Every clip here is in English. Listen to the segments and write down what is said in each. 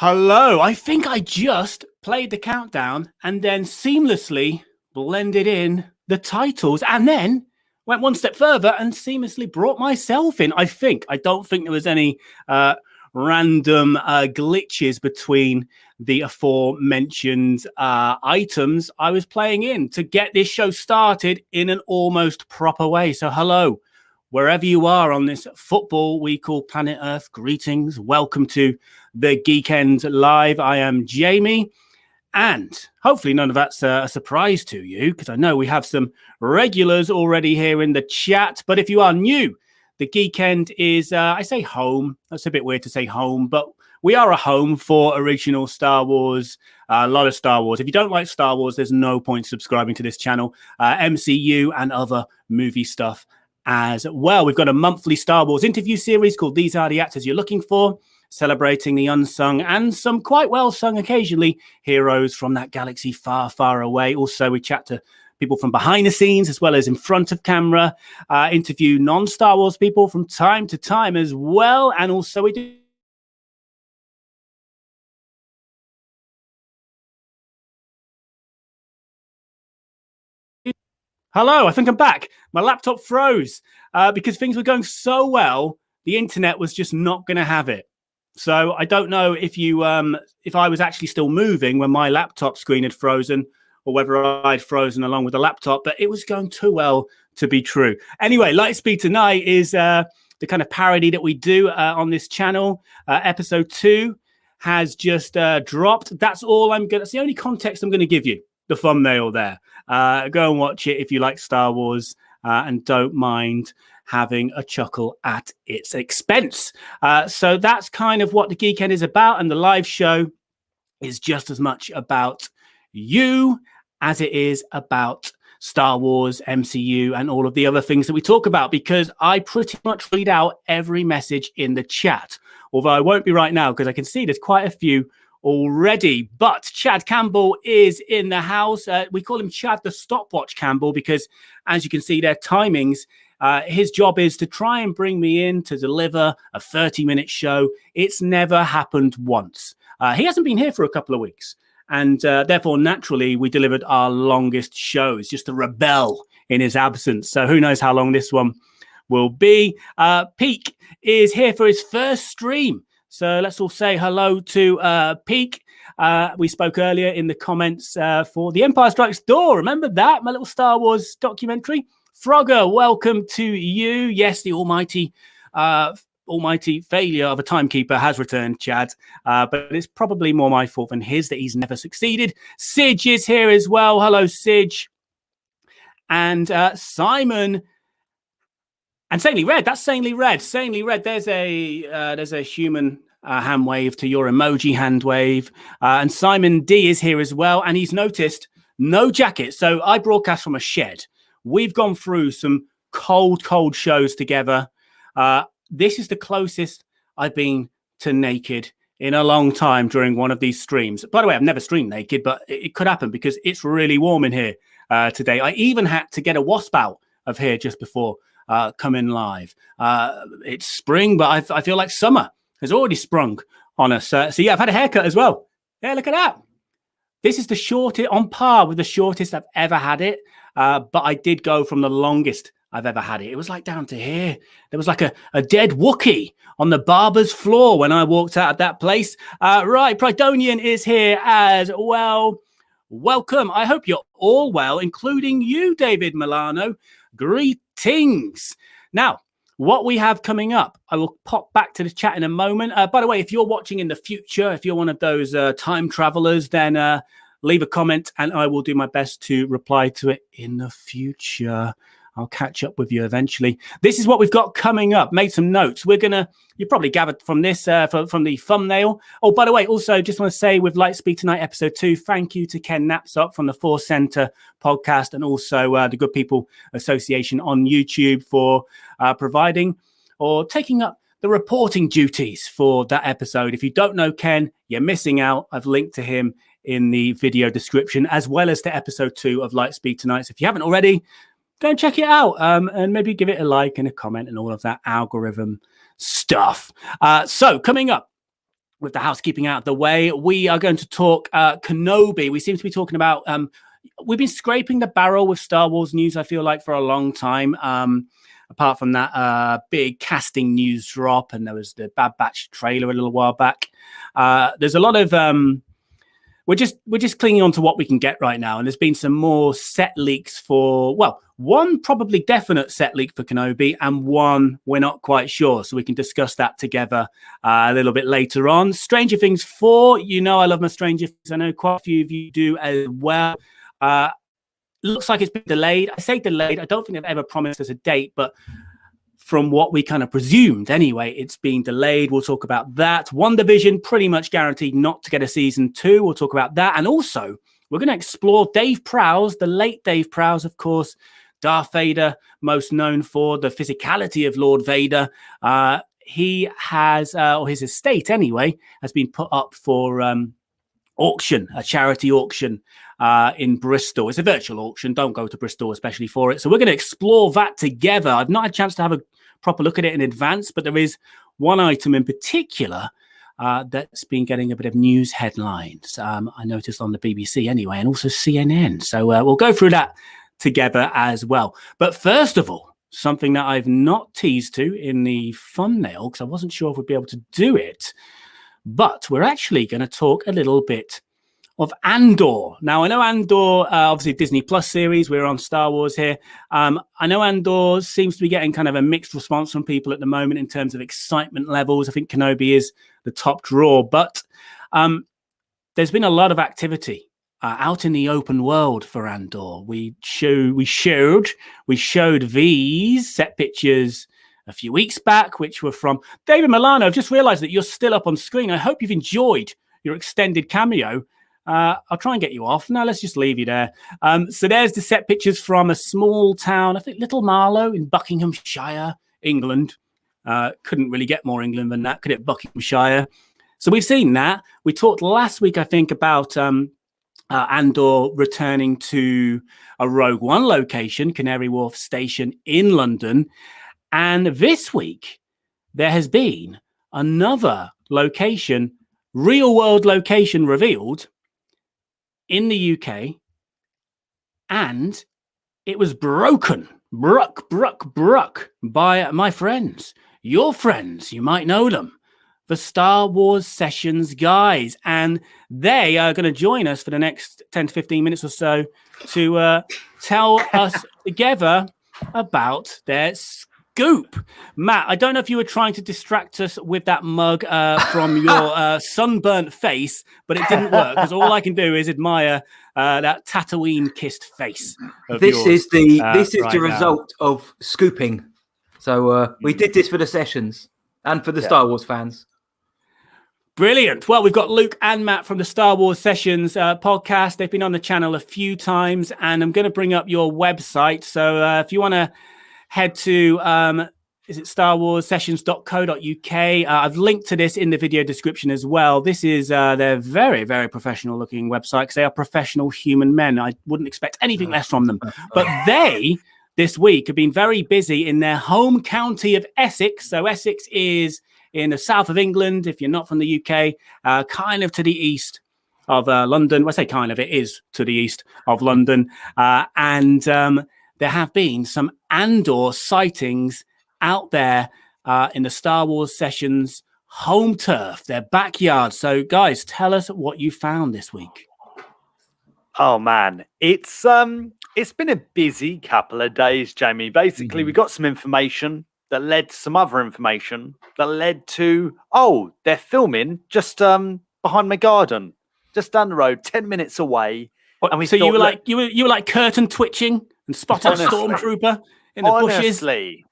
Hello. I think I just played the countdown and then seamlessly blended in the titles and then went one step further and seamlessly brought myself in. I don't think there was any random glitches between the aforementioned items I was playing in to get this show started in an almost proper way. So hello, wherever you are on this football we call planet Earth, greetings. Welcome to the Geeknd Live. I am Jamie, and hopefully none of that's a surprise to you, because I know we have some regulars already here in the chat. But if you are new, the Geeknd is, I say home. That's a bit weird to say home, but we are a home for original Star Wars, a lot of Star Wars. If you don't like Star Wars, there's no point subscribing to this channel. MCU and other movie stuff as well. We've got a monthly Star Wars interview series called These Are the Actors You're Looking For, celebrating the unsung and some quite well sung occasionally heroes from that galaxy far, far away. Also, we chat to people from behind the scenes as well as in front of camera, interview non-Star Wars people from time to time as well. And also we do Hello, I think I'm back. My laptop froze because things were going so well, the internet was just not going to have it. So I don't know if you, if I was actually still moving when my laptop screen had frozen, or whether I'd frozen along with the laptop, but it was going too well to be true. Anyway, Lightspeed Tonight is the kind of parody that we do on this channel. Episode 2 has just dropped. That's all I'm going to, that's the only context I'm going to give you. The thumbnail there. Go and watch it if you like Star Wars and don't mind having a chuckle at its expense. So that's kind of what the Geekend is about, and the live show is just as much about you as it is about Star Wars, MCU, and all of the other things that we talk about, because I pretty much read out every message in the chat, although I won't be right now because I can see there's quite a few already. But Chad Campbell is in the house. We call him Chad the Stopwatch Campbell because, as you can see, their timings, his job is to try and bring me in to deliver a 30-minute show. It's never happened once. He hasn't been here for a couple of weeks, and therefore, naturally, we delivered our longest shows just to rebel in his absence. So who knows how long this one will be. Peak is here for his first stream. So let's all say hello to Peak. We spoke earlier in the comments for The Empire Strikes Door. Remember that? My little Star Wars documentary. Frogger, welcome to you. Yes, the almighty failure of a timekeeper has returned, Chad. But it's probably more my fault than his that he's never succeeded. Sidge is here as well. Hello, Sidge. And Simon... And Sanely Red, that's Sanely Red. Sanely Red, there's a human hand wave to your emoji hand wave. And Simon D is here as well. And he's noticed no jacket. So I broadcast from a shed. We've gone through some cold shows together. This is the closest I've been to naked in a long time during one of these streams. By the way, I've never streamed naked, but it could happen because it's really warm in here today. I even had to get a wasp out of here just before coming live. It's spring, but I feel like summer has already sprung on us. So yeah, I've had a haircut as well. Yeah, look at that. This is the shortest, on par with the shortest I've ever had it. But I did go from the longest I've ever had it. It was like down to here. There was like a dead Wookiee on the barber's floor when I walked out of that place. Right, Pridonian is here as well. Welcome. I hope you're all well, including you, David Milano. Greetings. Now, what we have coming up, I will pop back to the chat in a moment. By the way, if you're watching in the future, if you're one of those time travelers, then leave a comment and I will do my best to reply to it in the future. I'll catch up with you eventually. This is what we've got coming up. Made some notes. We're going to, you probably gathered from this, from the thumbnail. Oh, by the way, also just want to say with Lightspeed Tonight, episode 2, thank you to Ken Knapsop from the Force Center podcast and also the Good People Association on YouTube for providing or taking up the reporting duties for that episode. If you don't know Ken, you're missing out. I've linked to him in the video description as well as to episode 2 of Lightspeed Tonight. So if you haven't already, go and check it out and maybe give it a like and a comment and all of that algorithm stuff. So coming up, with the housekeeping out of the way, we are going to talk Kenobi. We seem to be talking about, we've been scraping the barrel with Star Wars news, I feel like, for a long time. Apart from that big casting news drop, and there was the Bad Batch trailer a little while back. There's a lot of we're just clinging on to what we can get right now, and there's been some more set leaks for, well, one probably definite set leak for Kenobi, and one we're not quite sure, so we can discuss that together a little bit later on. Stranger Things 4, you know I love my Stranger Things. I know quite a few of you do as well. Looks like it's been delayed. I say delayed. I don't think they've ever promised us a date, but from what we kind of presumed anyway, it's been delayed. We'll talk about that. WandaVision, pretty much guaranteed not to get a season 2. We'll talk about that. And also, we're going to explore Dave Prowse, the late Dave Prowse, of course, Darth Vader, most known for the physicality of Lord Vader. He has, or his estate anyway, has been put up for auction, a charity auction in Bristol. It's a virtual auction. Don't go to Bristol especially for it. So we're going to explore that together. I've not had a chance to have a proper look at it in advance, but there is one item in particular that's been getting a bit of news headlines. I noticed on the BBC anyway, and also CNN. So we'll go through that together as well. But first of all, something that I've not teased to in the thumbnail, because I wasn't sure if we'd be able to do it, but we're actually going to talk a little bit of Andor. Now, I know Andor, obviously Disney Plus series, we're on Star Wars here. I know Andor seems to be getting kind of a mixed response from people at the moment in terms of excitement levels. I think Kenobi is the top draw, but there's been a lot of activity out in the open world for Andor. We showed these set pictures a few weeks back, which were from David Milano. I've just realized that you're still up on screen. I hope you've enjoyed your extended cameo. I'll try and get you off. No, let's just leave you there. So there's the set pictures from a small town, I think Little Marlow in Buckinghamshire, England. Couldn't really get more England than that, could it? Buckinghamshire. So we've seen that. We talked last week, I think, about Andor returning to a Rogue One location, Canary Wharf Station in London. And this week, there has been another location, real-world location revealed in the UK, and it was brook by my friends, your friends, you might know them, the Star Wars Sessions guys, and they are going to join us for the next 10 to 15 minutes or so to tell us together about their scoop. Matt, I don't know if you were trying to distract us with that mug from your sunburnt face, but it didn't work, because all I can do is admire that Tatooine-kissed face of this yours, is the right result of scooping. So we did this for the sessions and for the Star Wars fans. Brilliant. Well, we've got Luke and Matt from the Star Wars Sessions podcast. They've been on the channel a few times, and I'm going to bring up your website. So if you want to head to, is it starwarssessions.co.uk? I've linked to this in the video description as well. This is their very, very professional looking website, because they are professional human men. I wouldn't expect anything less from them. But they, this week, have been very busy in their home county of Essex. So Essex is in the south of England, if you're not from the UK, kind of to the east of London. Well, I say kind of, it is to the east of London. And there have been some Andor sightings out there in the Star Wars Sessions home turf, their backyard. So, guys, tell us what you found this week. Oh man, it's been a busy couple of days, Jamie. Basically, we got some information that led to some other information that led to, they're filming just behind my garden, just down the road, 10 minutes away. And we you were like curtain twitching and spotted a stormtrooper in the bushes. Honestly,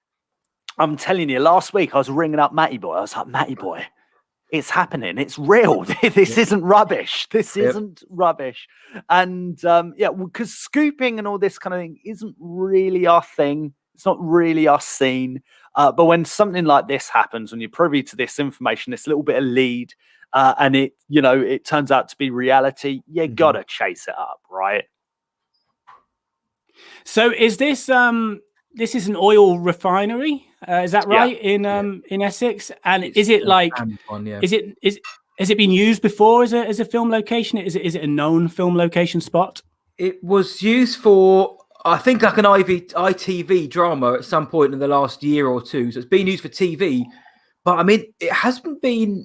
I'm telling you, last week I was ringing up Matty Boy. I was like, Matty Boy, it's happening. It's real. This isn't rubbish. This isn't rubbish. And because scooping and all this kind of thing isn't really our thing. It's not really our scene. But when something like this happens, when you're privy to this information, this little bit of lead, and it turns out to be reality, you gotta chase it up, right? So is this this is an oil refinery? Is that right? In Essex? And is it like is Has it been used before as a film location? Is it a known film location spot? It was used for, I think, like an ITV drama at some point in the last year or two. So it's been used for TV, but I mean, it hasn't been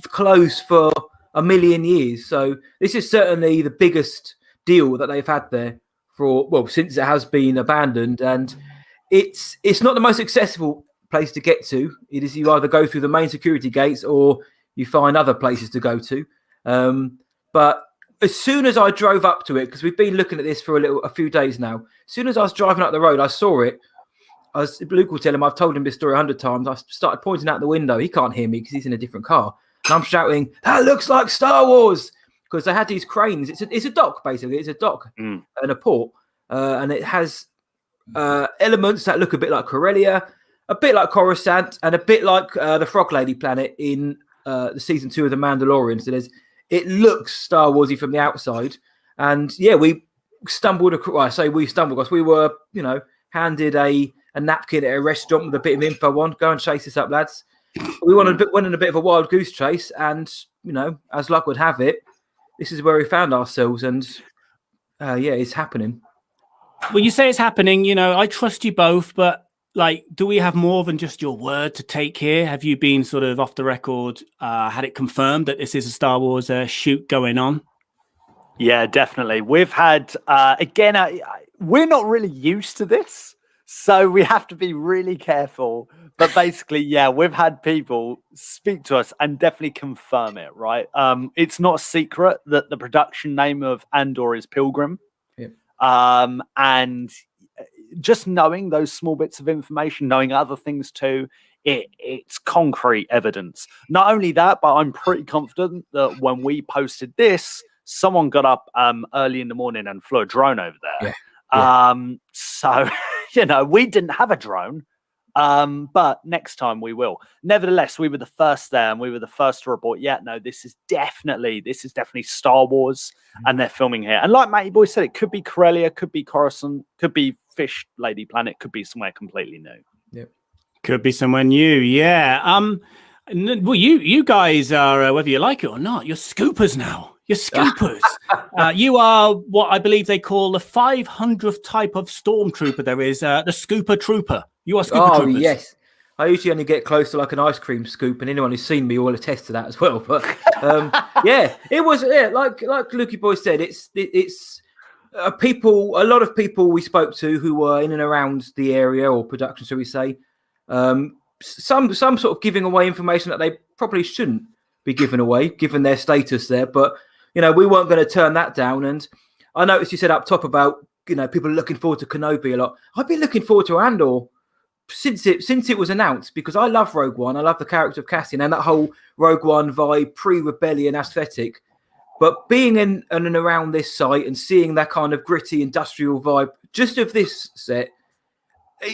closed for a million years. So this is certainly the biggest deal that they've had there since it has been abandoned. And it's not the most accessible place to get to. It is, you either go through the main security gates or you find other places to go to. But as soon as I drove up to it, because we've been looking at this for a few days now, as soon as I was driving up the road, I saw it. Luke will tell him, I've told him this story 100 times. I started pointing out the window. He can't hear me because he's in a different car. And I'm shouting, that looks like Star Wars. Because they had these cranes. It's a dock, basically. It's a dock and a port. And it has elements that look a bit like Corellia, a bit like Coruscant, and a bit like the Frog Lady planet in the season 2 of The Mandalorian. So it looks Star Warsy from the outside. And yeah, we stumbled across, well, I say we stumbled across, we were, handed a napkin at a restaurant with a bit of info on. Go and chase this up, lads. We went on a bit of a wild goose chase, and as luck would have it, this is where we found ourselves. And it's happening. Well, you say it's happening. I trust you both, but do we have more than just your word to take here? Have you been sort of off the record, had it confirmed that this is a Star Wars shoot going on? Yeah, definitely. We've had again. We're not really used to this, so we have to be really careful. But basically, yeah, we've had people speak to us and definitely confirm it, right? It's not a secret that the production name of Andor is Pilgrim. Yeah. And just knowing those small bits of information, knowing other things too, it's concrete evidence. Not only that, but I'm pretty confident that when we posted this, someone got up early in the morning and flew a drone over there. Yeah. So, we didn't have a drone, but next time we will. Nevertheless, we were the first there, and we were the first to report, this is definitely Star Wars, and they're filming here. And like Matty Boy said, it could be Corellia, could be Coruscant, could be Fish Lady Planet, could be somewhere completely new. Yep. Could be somewhere new, yeah. Well, you guys are, whether you like it or not, you're scoopers now. You're scoopers. You are what I believe they call the 500th type of stormtrooper there is, the scooper trooper. You are scooper troopers. Oh, yes. I usually only get close to like an ice cream scoop, and anyone who's seen me will attest to that as well. But it was like Lukey Boy said, it's people, a lot of people we spoke to who were in and around the area or production, shall we say, some sort of giving away information that they probably shouldn't be given away, given their status there. But we weren't going to turn that down. And I noticed you said up top about people looking forward to Kenobi a lot. I've been looking forward to Andor since it was announced, because I love Rogue One. I love the character of Cassian and that whole Rogue One vibe, pre-rebellion aesthetic. But being in and around this site and seeing that kind of gritty industrial vibe just of this set,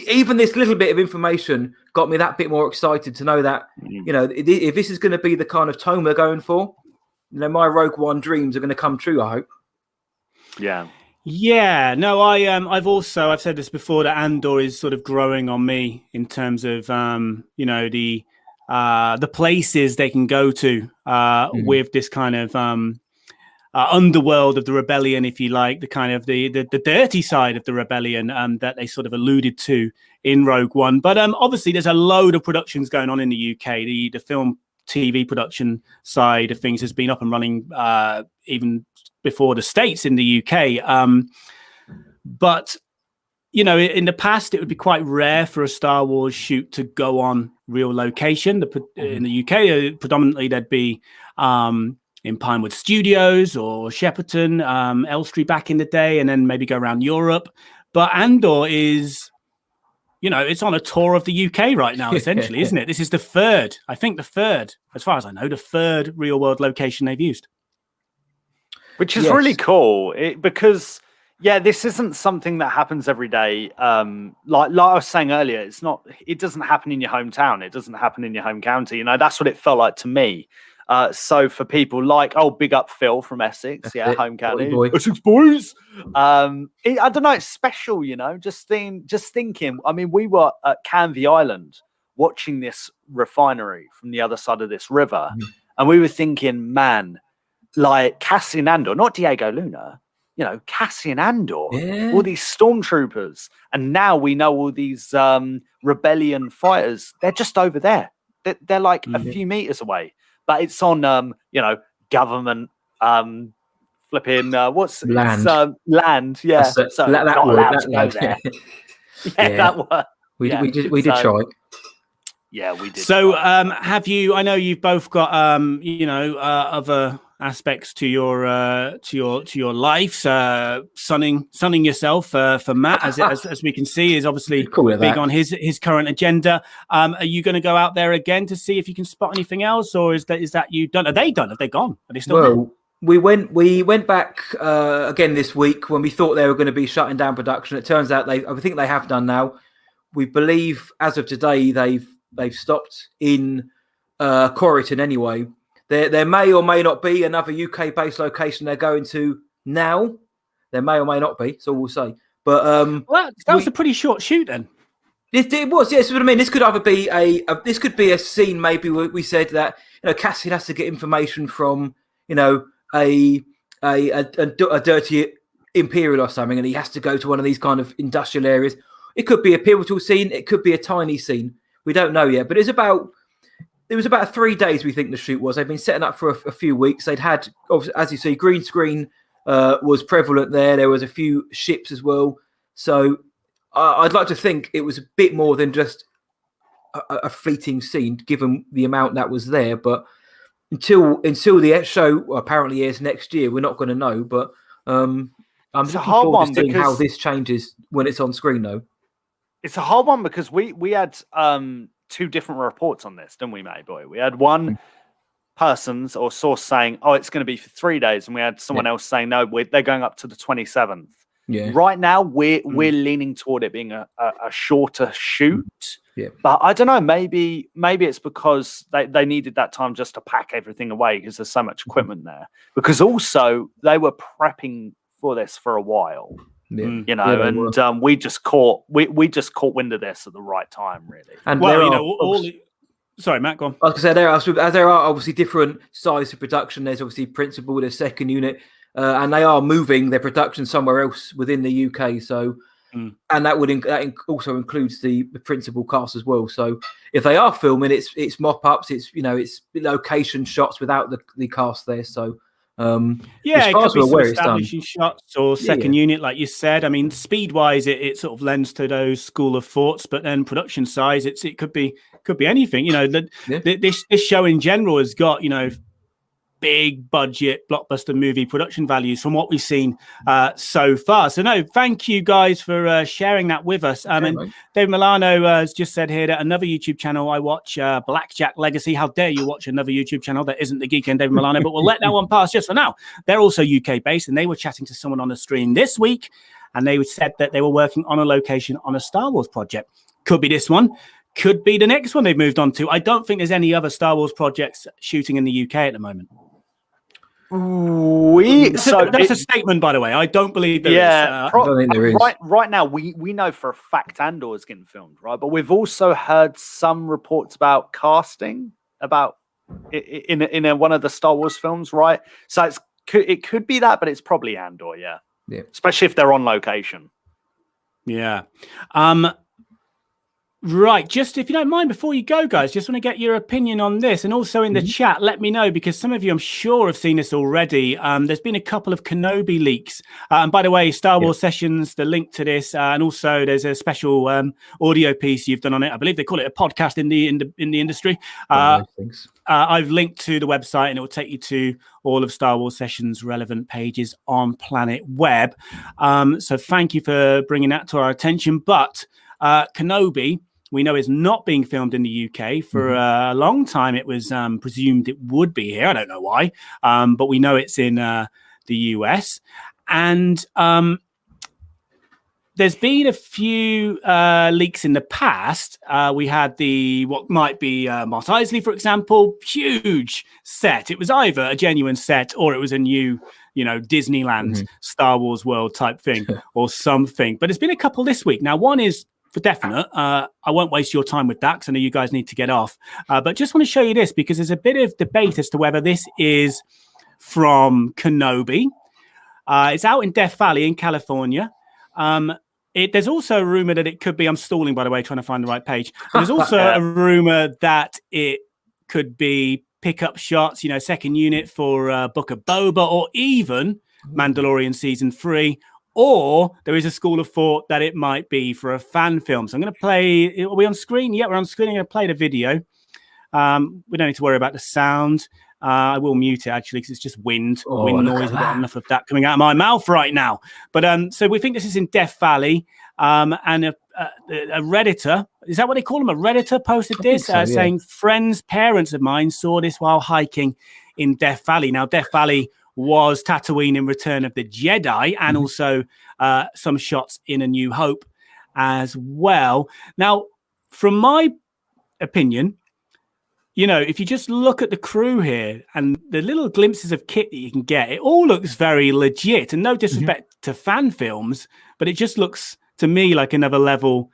even this little bit of information got me that bit more excited to know that, if this is going to be the kind of tone we're going for, my Rogue One dreams are going to come true, I hope. Yeah. Yeah, no, I've said this before, that Andor is sort of growing on me in terms of, the places they can go to with this kind of underworld of the rebellion, if you like, the kind of the dirty side of the rebellion that they sort of alluded to in Rogue One. But obviously there's a load of productions going on in the UK. The film TV production side of things has been up and running even before the States in the UK. But, in the past, it would be quite rare for a Star Wars shoot to go on real location. In the UK, predominantly there'd be in Pinewood Studios or Shepperton, Elstree back in the day, and then maybe go around Europe. But Andor is, it's on a tour of the UK right now, essentially, isn't it? This is the third, as far as I know, the third real world location they've used. Which is really cool because, this isn't something that happens every day. Like I was saying earlier, it doesn't happen in your hometown. It doesn't happen in your home county. That's what it felt like to me. So for people like, big up Phil from Essex, home county, Essex boys. I don't know, it's special, just thinking. I mean, we were at Canvey Island watching this refinery from the other side of this river. and we were thinking, man, like Cassian Andor, not Diego Luna, Cassian Andor, all these stormtroopers, and now we know all these rebellion fighters. They're just over there. They're like a few meters away, but it's on government flipping land. Land, yeah. So not allowed to go there. That word. We did try. Yeah, we did. So, have you? I know you've both got other aspects to your life. Sunning yourself for Matt, as we can see, is obviously big on his current agenda. Are you going to go out there again to see if you can spot anything else, or is that you done? Are they done? Have they gone? Are they still? Well, we went back again this week when we thought they were going to be shutting down production. It turns out I think they have done now. We believe as of today they've stopped in Corrigan anyway. There may or may not be another UK-based location they're going to now. There may or may not be, so we'll say. But that was a pretty short shoot then. It was, yes. What I mean, this could either be this could be a scene. Maybe we said that Cassian has to get information from a dirty Imperial or something, and he has to go to one of these kind of industrial areas. It could be a pivotal scene. It could be a tiny scene. We don't know yet. But it was about 3 days, we think the shoot was. They've been setting up for a few weeks. They'd had, as you see, green screen was prevalent there. There was a few ships as well. So I'd like to think it was a bit more than just a fleeting scene, given the amount that was there. But until the show apparently airs next year, we're not going to know. But I'm looking forward to seeing how this changes when it's on screen, though. It's a hard one because we had two different reports on this, didn't we, Matty Boy? We had one person's or source saying, "Oh, it's going to be for 3 days," and we had someone else saying, "No, they're going up to the 27th." Yeah. Right now, we're leaning toward it being a shorter shoot. Yeah. But I don't know. Maybe it's because they needed that time just to pack everything away because there's so much equipment there. Because also they were prepping for this for a while. Yeah. We just caught wind of this at the right time, really. And sorry, Matt, go on. I was going to say there are obviously different sizes of production. There's obviously principal, there's second unit, and they are moving their production somewhere else within the UK. So, and that also includes the principal cast as well. So, if they are filming, it's mop ups, it's location shots without the cast there. So. It could be some establishing shots or second unit, like you said. I mean, speed-wise, it sort of lends to those school of thoughts, but then production size, it could be anything. This show in general has got big budget blockbuster movie production values from what we've seen so far. So no, thank you guys for sharing that with us. And Dave Milano has just said here that another YouTube channel I watch, Blackjack Legacy. How dare you watch another YouTube channel that isn't the Geeknd Dave Milano, but we'll let that one pass just for now. They're also UK based, and they were chatting to someone on the stream this week, and they said that they were working on a location on a Star Wars project. Could be this one. Could be the next one they've moved on to. I don't think there's any other Star Wars projects shooting in the UK at the moment. That's a statement, by the way. I don't believe there is. I don't think there is. Right now, we know for a fact Andor is getting filmed, right? But we've also heard some reports about casting about in one of the Star Wars films, right? So it could be that, but it's probably Andor, yeah. Especially if they're on location. Yeah. Right, just if you don't mind, before you go, guys, just want to get your opinion on this, and also in the chat, let me know, because some of you, I'm sure, have seen this already. There's been a couple of Kenobi leaks, and by the way, Star Wars Sessions, the link to this, and also there's a special audio piece you've done on it. I believe they call it a podcast in the industry. I've linked to the website, and it will take you to all of Star Wars Sessions relevant pages on Planet Web. So thank you for bringing that to our attention. But Kenobi, we know is not being filmed in the UK. For a long time, it was presumed it would be here. I don't know why, but we know it's in the US. And there's been a few leaks in the past. We had what might be Mos Eisley, for example, huge set. It was either a genuine set or it was a new, Disneyland Star Wars world type thing or something. But there's been a couple this week. Now, one is for definite. I won't waste your time with that because I know you guys need to get off. But just want to show you this because there's a bit of debate as to whether this is from Kenobi. It's out in Death Valley in California. There's also a rumor that it could be, I'm stalling, by the way, trying to find the right page. There's also a rumor that it could be pickup shots, second unit for Book of Boba, or even Mandalorian Season 3. Or there is a school of thought that it might be for a fan film. So I'm going to play. Are we on screen? Yeah, we're on screen. I'm going to play the video. We don't need to worry about the sound. I will mute it actually because it's just wind noise. I've got enough of that coming out of my mouth right now. But so we think this is in Death Valley, and a Redditor, is that what they call them? A Redditor posted this saying, friends, parents of mine saw this while hiking in Death Valley. Now, Death Valley was Tatooine in Return of the Jedi, and also some shots in A New Hope as well. Now, from my opinion, if you just look at the crew here and the little glimpses of kit that you can get, it all looks very legit. And no disrespect to fan films, but it just looks to me like another level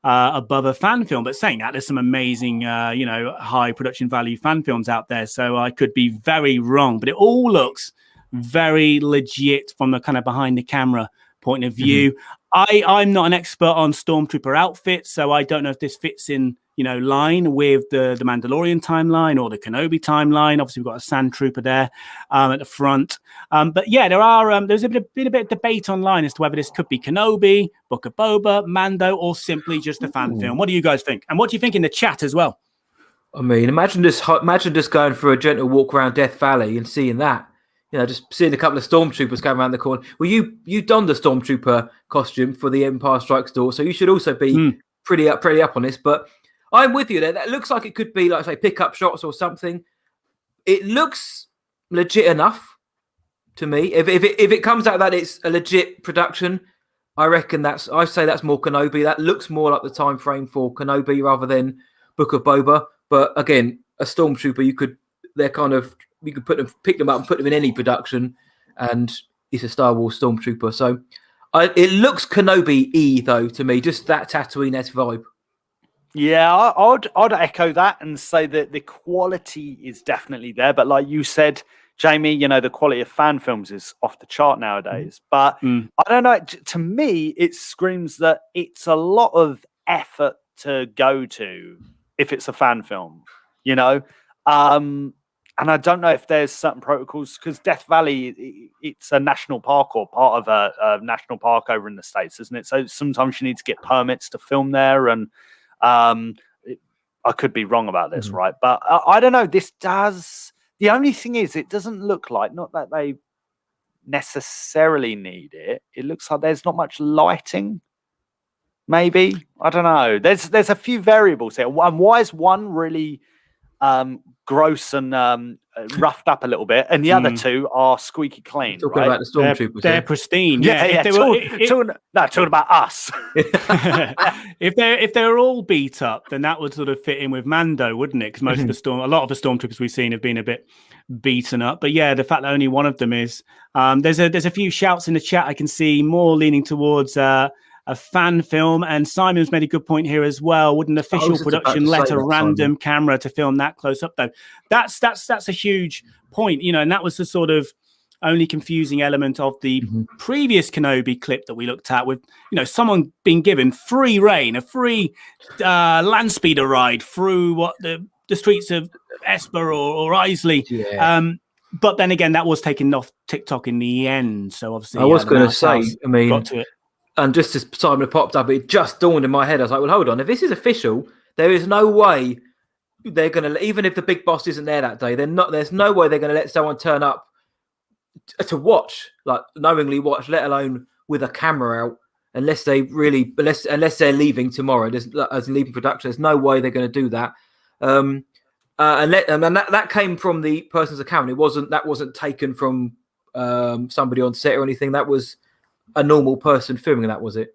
above a fan film. But saying that, there's some amazing, high production value fan films out there. So I could be very wrong, but it all looks very legit from the kind of behind the camera point of view. I'm not an expert on Stormtrooper outfits, so I don't know if this fits in, line with the Mandalorian timeline or the Kenobi timeline. Obviously, we've got a Sand Trooper there at the front. But yeah, there's been a bit of debate online as to whether this could be Kenobi, Book of Boba, Mando, or simply just a fan film. What do you guys think? And what do you think in the chat as well? I mean, imagine just going for a gentle walk around Death Valley and seeing that. Just seeing a couple of stormtroopers going around the corner. Well, you donned the stormtrooper costume for the Empire Strikes Door, so you should also be pretty up on this. But I'm with you there. That looks like it could be, like, say, pickup shots or something. It looks legit enough to me. If it comes out that it's a legit production, I reckon I say that's more Kenobi. That looks more like the time frame for Kenobi rather than Book of Boba. But again, a stormtrooper, you could pick them up and put them in any production, and it's a Star Wars stormtrooper. So it looks Kenobi-y though to me, just that Tatooine-esque vibe. Yeah, I'd echo that and say that the quality is definitely there. But like you said, Jamie, the quality of fan films is off the chart nowadays. But I don't know. To me, it screams that it's a lot of effort to go to if it's a fan film, And I don't know if there's certain protocols because Death Valley, it's a national park or part of a national park over in the States, isn't it? So sometimes you need to get permits to film there. And I could be wrong about this, right? But I don't know. The only thing is, it doesn't look like, not that they necessarily need it. It looks like there's not much lighting. Maybe. I don't know. There's a few variables here. And why is one really gross and roughed up a little bit, and the other two are squeaky clean? Talking about the stormtroopers, they're pristine. Talking about us. If they're all beat up, then that would sort of fit in with Mando, wouldn't it? Because a lot of the stormtroopers we've seen have been a bit beaten up. But yeah, the fact that only one of them is, there's a few shouts in the chat. I can see more leaning towards a fan film, and Simon's made a good point here as well. Would an official production let a random camera to film that close up though? That's a huge point, and that was the sort of only confusing element of the previous Kenobi clip that we looked at, with someone being given free reign, a free land speeder ride through the streets of Esper or Isley. But then again, that was taken off TikTok in the end, so obviously I was going to say, got to it. And just as Simon popped up, it just dawned in my head. I was like, well, hold on. If this is official, there is no way they're going to, even if the big boss isn't there that day, there's no way they're going to let someone turn up to watch, like knowingly watch, let alone with a camera out, unless they're leaving tomorrow. As in leaving production, there's no way they're going to do that. And that came from the person's account. That wasn't taken from somebody on set or anything. That was a normal person filming, and that was it.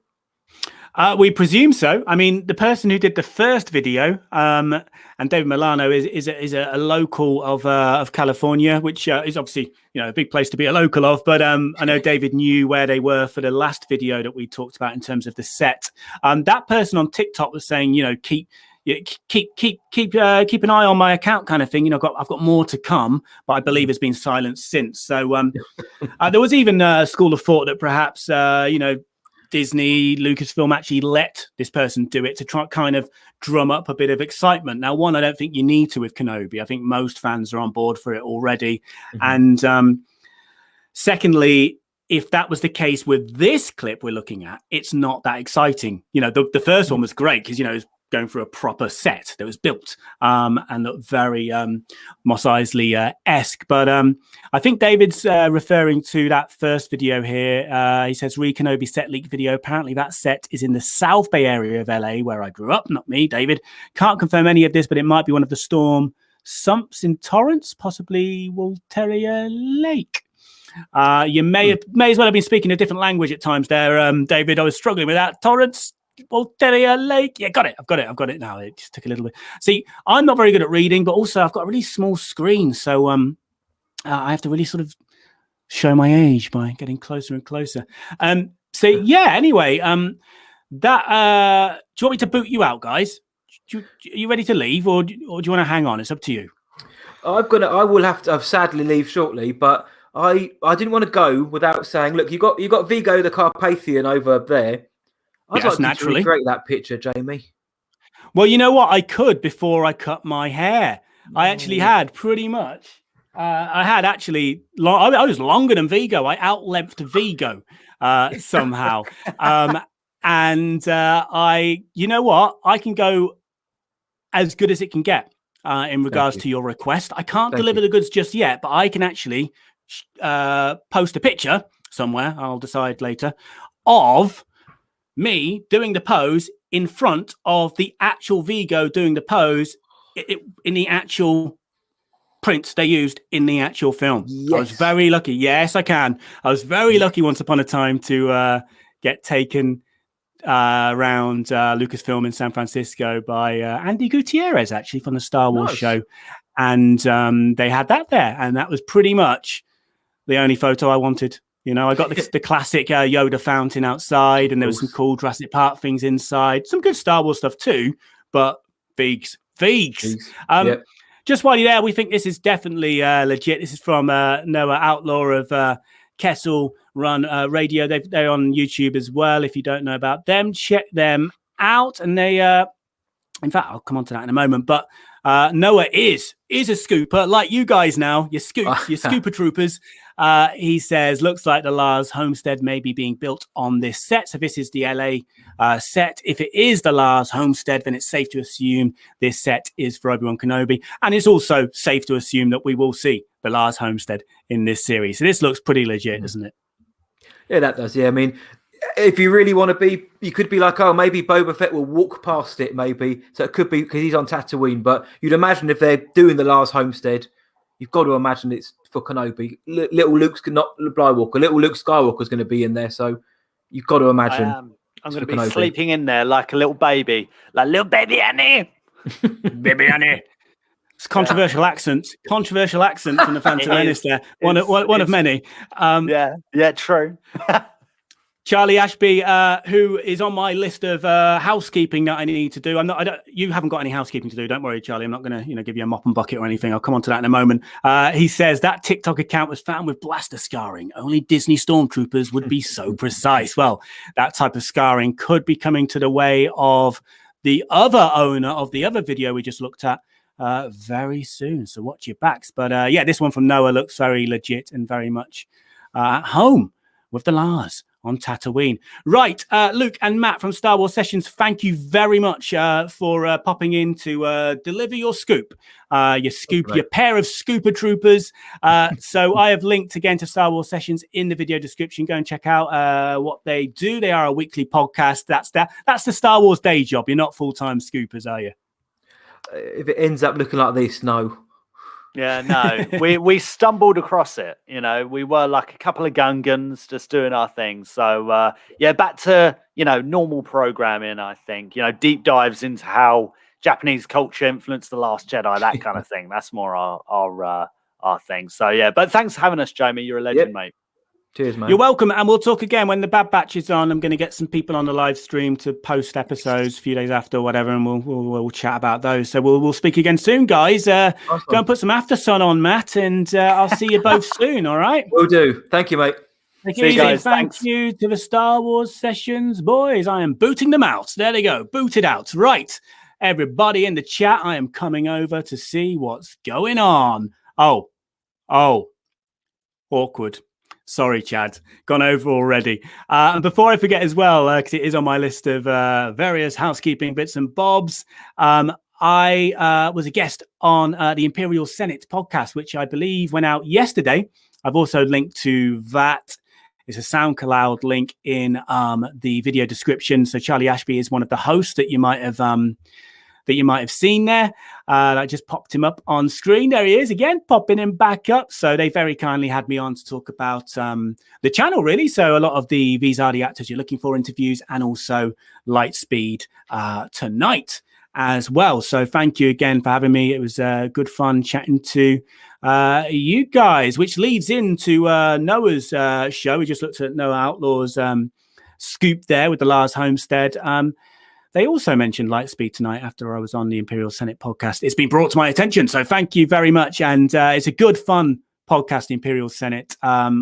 We presume so. I mean, the person who did the first video, and David Milano is a local of California, which is obviously a big place to be a local of. But I know David knew where they were for the last video that we talked about in terms of the set. That person on TikTok was saying, keep an eye on my account, kind of thing. I've got more to come, but I believe has been silenced since. So there was even a school of thought that perhaps Disney, Lucasfilm actually let this person do it to try kind of drum up a bit of excitement. Now, one, I don't think you need to with Kenobi. I think most fans are on board for it already. And secondly, if that was the case with this clip we're looking at, it's not that exciting. The first one was great because, it was going through a proper set that was built and looked very Mos Eisley-esque. But I think David's referring to that first video here. He says, Kenobi set leak video. Apparently that set is in the South Bay area of LA, where I grew up. Not me, David. Can't confirm any of this, but it might be one of the storm sumps in Torrance, possibly Walteria Lake. You may as well have been speaking a different language at times there, David. I was struggling with that. Torrance, Walteria Lake. Yeah, got it. I've got it now. It just took a little bit. See, I'm not very good at reading, but also I've got a really small screen, so I have to really sort of show my age by getting closer and closer. So yeah. Anyway, that do you want me to boot you out, guys? Are you ready to leave, or do you want to hang on? It's up to you. I will have to sadly leave shortly, but I didn't want to go without saying, look, you got Vigo the Carpathian over there. I'd like naturally to recreate that picture, Jamie. Well, you know what? I could before I cut my hair. I actually had pretty much. I had actually. I was longer than Vigo. I outlengthed Vigo somehow. And you know what? I can go as good as it can get in regards to your request. I can't deliver the goods just yet, but I can actually post a picture somewhere. I'll decide later of me doing the pose in front of the actual Vigo doing the pose in the actual prints they used in the actual film. Yes. I was very lucky. Yes, I can. I was very lucky once upon a time to get taken around Lucasfilm in San Francisco by Andy Gutierrez, actually, from the Star Wars show. And they had that there. And that was pretty much the only photo I wanted. I got the classic Yoda fountain outside, and there was some cool Jurassic Park things inside. Some good Star Wars stuff too, but Feegs. Yep. Just while you're there, we think this is definitely legit. This is from Noah Outlaw of Kessel Run Radio. They're on YouTube as well. If you don't know about them, check them out. And they, in fact, I'll come on to that in a moment. But Noah is a scooper, like you guys now. You're scoops, you're scooper troopers. He says, looks like the Lars homestead may be being built on this set. So this is the LA set. If it is the Lars homestead, then it's safe to assume this set is for Obi-Wan Kenobi. And it's also safe to assume that we will see the Lars homestead in this series. So this looks pretty legit, doesn't it? Yeah, that does. Yeah, I mean, if you really want to be, you could be like, oh, maybe Boba Fett will walk past it, maybe. So it could be because he's on Tatooine. But you'd imagine if they're doing the Lars homestead, you've got to imagine it's for Kenobi. Little Luke's not Skywalker. Little Luke Skywalker's going to be in there, so you've got to imagine. I'm going to be sleeping in there like a little baby, like little baby Annie. Baby Annie. It's controversial accent from the Phantom Menace there. One of many. Yeah, true. Charlie Ashby, who is on my list of housekeeping that I need to do. You haven't got any housekeeping to do. Don't worry, Charlie. I'm not going to give you a mop and bucket or anything. I'll come on to that in a moment. He says that TikTok account was found with blaster scarring. Only Disney stormtroopers would be so precise. Well, that type of scarring could be coming to the way of the other owner of the other video we just looked at very soon. So watch your backs. But yeah, this one from Noah looks very legit and very much at home with the Lars on Tatooine. Right, Luke and Matt from Star Wars Sessions, thank you very much for popping in to deliver your scoop. Your pair of scooper troopers. So I have linked again to Star Wars Sessions in the video description. Go and check out what they do. They are a weekly podcast. That's the Star Wars day job. You're not full-time scoopers, are you? If it ends up looking like this, no. Yeah, no, we stumbled across it. You know, we were like a couple of Gungans just doing our thing. So yeah, back to normal programming. I think deep dives into how Japanese culture influenced the Last Jedi, that kind of thing. That's more our thing. So yeah, but thanks for having us, Jamie. You're a legend, mate. Cheers, man. You're welcome, and we'll talk again when the Bad Batch is on. I'm going to get some people on the live stream to post episodes a few days after or whatever, and we'll chat about those. So we'll speak again soon, guys. Go and put some After Sun on, Matt, and I'll see you both soon. All right? Will do. Thank you, mate. Take it easy. Guys. Thank you to the Star Wars Sessions boys. I am booting them out. There they go, booted out. Right, everybody in the chat. I am coming over to see what's going on. Oh, awkward. Sorry, Chad. Gone over already. And before I forget as well, because it is on my list of various housekeeping bits and bobs, I was a guest on the Imperial Senate podcast, which I believe went out yesterday. I've also linked to that. It's a SoundCloud link in the video description. So Charlie Ashby is one of the hosts that you might have seen there. I just popped him up on screen. There he is again, popping him back up. So they very kindly had me on to talk about the channel, really. So a lot of the These Are the Actors You're Looking For interviews, and also Lightspeed tonight as well. So thank you again for having me. It was good fun chatting to you guys, which leads into Noah's show. We just looked at Noah Outlaw's scoop there with the Lars Homestead. They also mentioned Lightspeed tonight after I was on the Imperial Senate podcast. It's been brought to my attention, so thank you very much. And it's a good, fun podcast, the Imperial Senate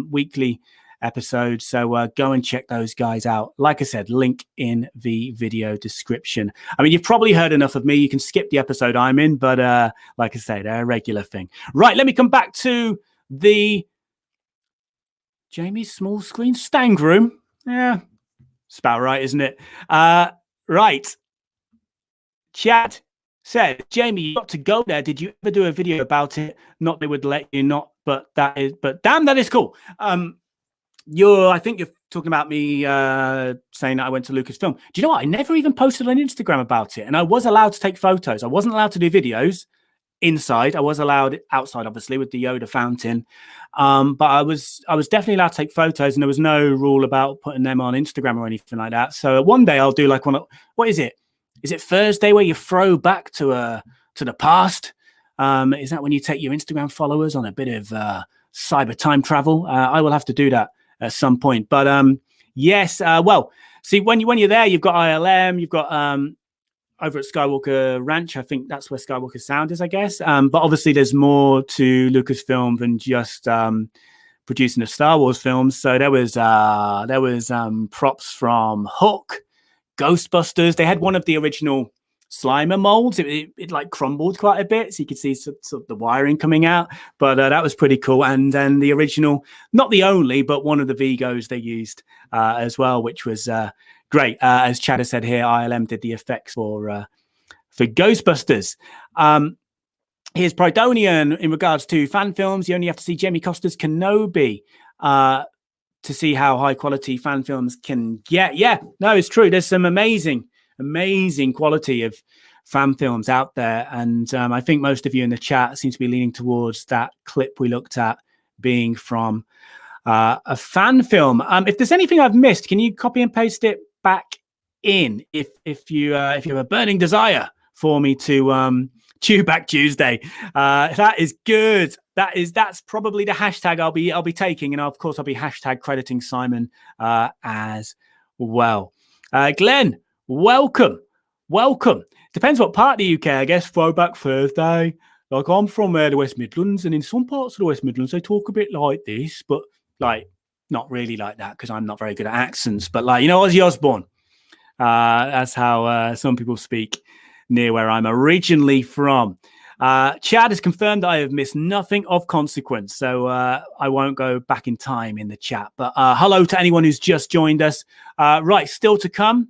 weekly episode. So go and check those guys out. Like I said, link in the video description. I mean, you've probably heard enough of me. You can skip the episode I'm in, but like I say, they're a regular thing. Right, let me come back to the Jamie's small screen stank room. Yeah, it's about right, isn't it? Right. Chad said, Jamie, you got to go there. Did you ever do a video about it? Not they would let you not, but damn, that is cool. I think you're talking about me saying that I went to Lucasfilm. Do you know what? I never even posted on Instagram about it. And I was allowed to take photos. I wasn't allowed to do videos inside. I was allowed outside, obviously, with the Yoda fountain. But I was definitely allowed to take photos, and there was no rule about putting them on Instagram or anything like that. So one day I'll do like one. What is it? Is it Thursday where you throw back to the past? Is that when you take your Instagram followers on a bit of cyber time travel? I will have to do that at some point. But yes, well, see, when you're there, you've got ILM, you've got over at Skywalker Ranch. I think that's where Skywalker Sound is, I guess. But obviously there's more to Lucasfilm than just producing the Star Wars films. So there was props from Hook, Ghostbusters. They had one of the original Slimer molds. It like crumbled quite a bit, so you could see sort of the wiring coming out. But that was pretty cool. And then the original, not the only, but one of the Vigos they used as well, which was great. As Chad has said here, ILM did the effects for Ghostbusters. Here's Prydonian in regards to fan films. You only have to see Jamie Costa's Kenobi to see how high quality fan films can get. Yeah, no, it's true. There's some amazing quality of fan films out there. And I think most of you in the chat seem to be leaning towards that clip we looked at being from a fan film. If there's anything I've missed, can you copy and paste it back in if you have a burning desire for me to chew back Tuesday? That is good. That's probably the hashtag I'll be taking, and of course I'll be hashtag crediting Simon as well. Glenn, welcome. Depends what part of the UK, I guess. Throwback Thursday. Like, I'm from the West Midlands, and in some parts of the West Midlands they talk a bit like this, but like not really like that because I'm not very good at accents. But like, Ozzy Osbourne. That's how some people speak near where I'm originally from. Chad has confirmed that I have missed nothing of consequence, so I won't go back in time in the chat. But hello to anyone who's just joined us. Right, still to come.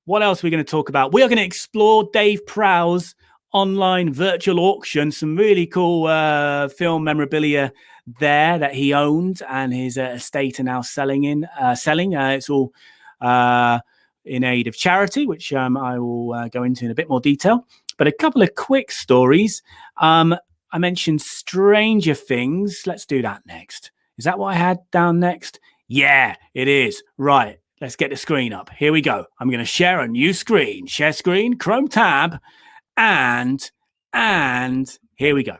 What else are we going to talk about? We are going to explore Dave Prowse online virtual auction. Some really cool film memorabilia there that he owned and his estate are now selling. It's all in aid of charity, which I will go into in a bit more detail. But a couple of quick stories. I mentioned Stranger Things. Let's do that next. Is that what I had down next? Yeah, it is. Right. Let's get the screen up. Here we go. I'm going to share a new screen. Share screen, Chrome tab, and here we go.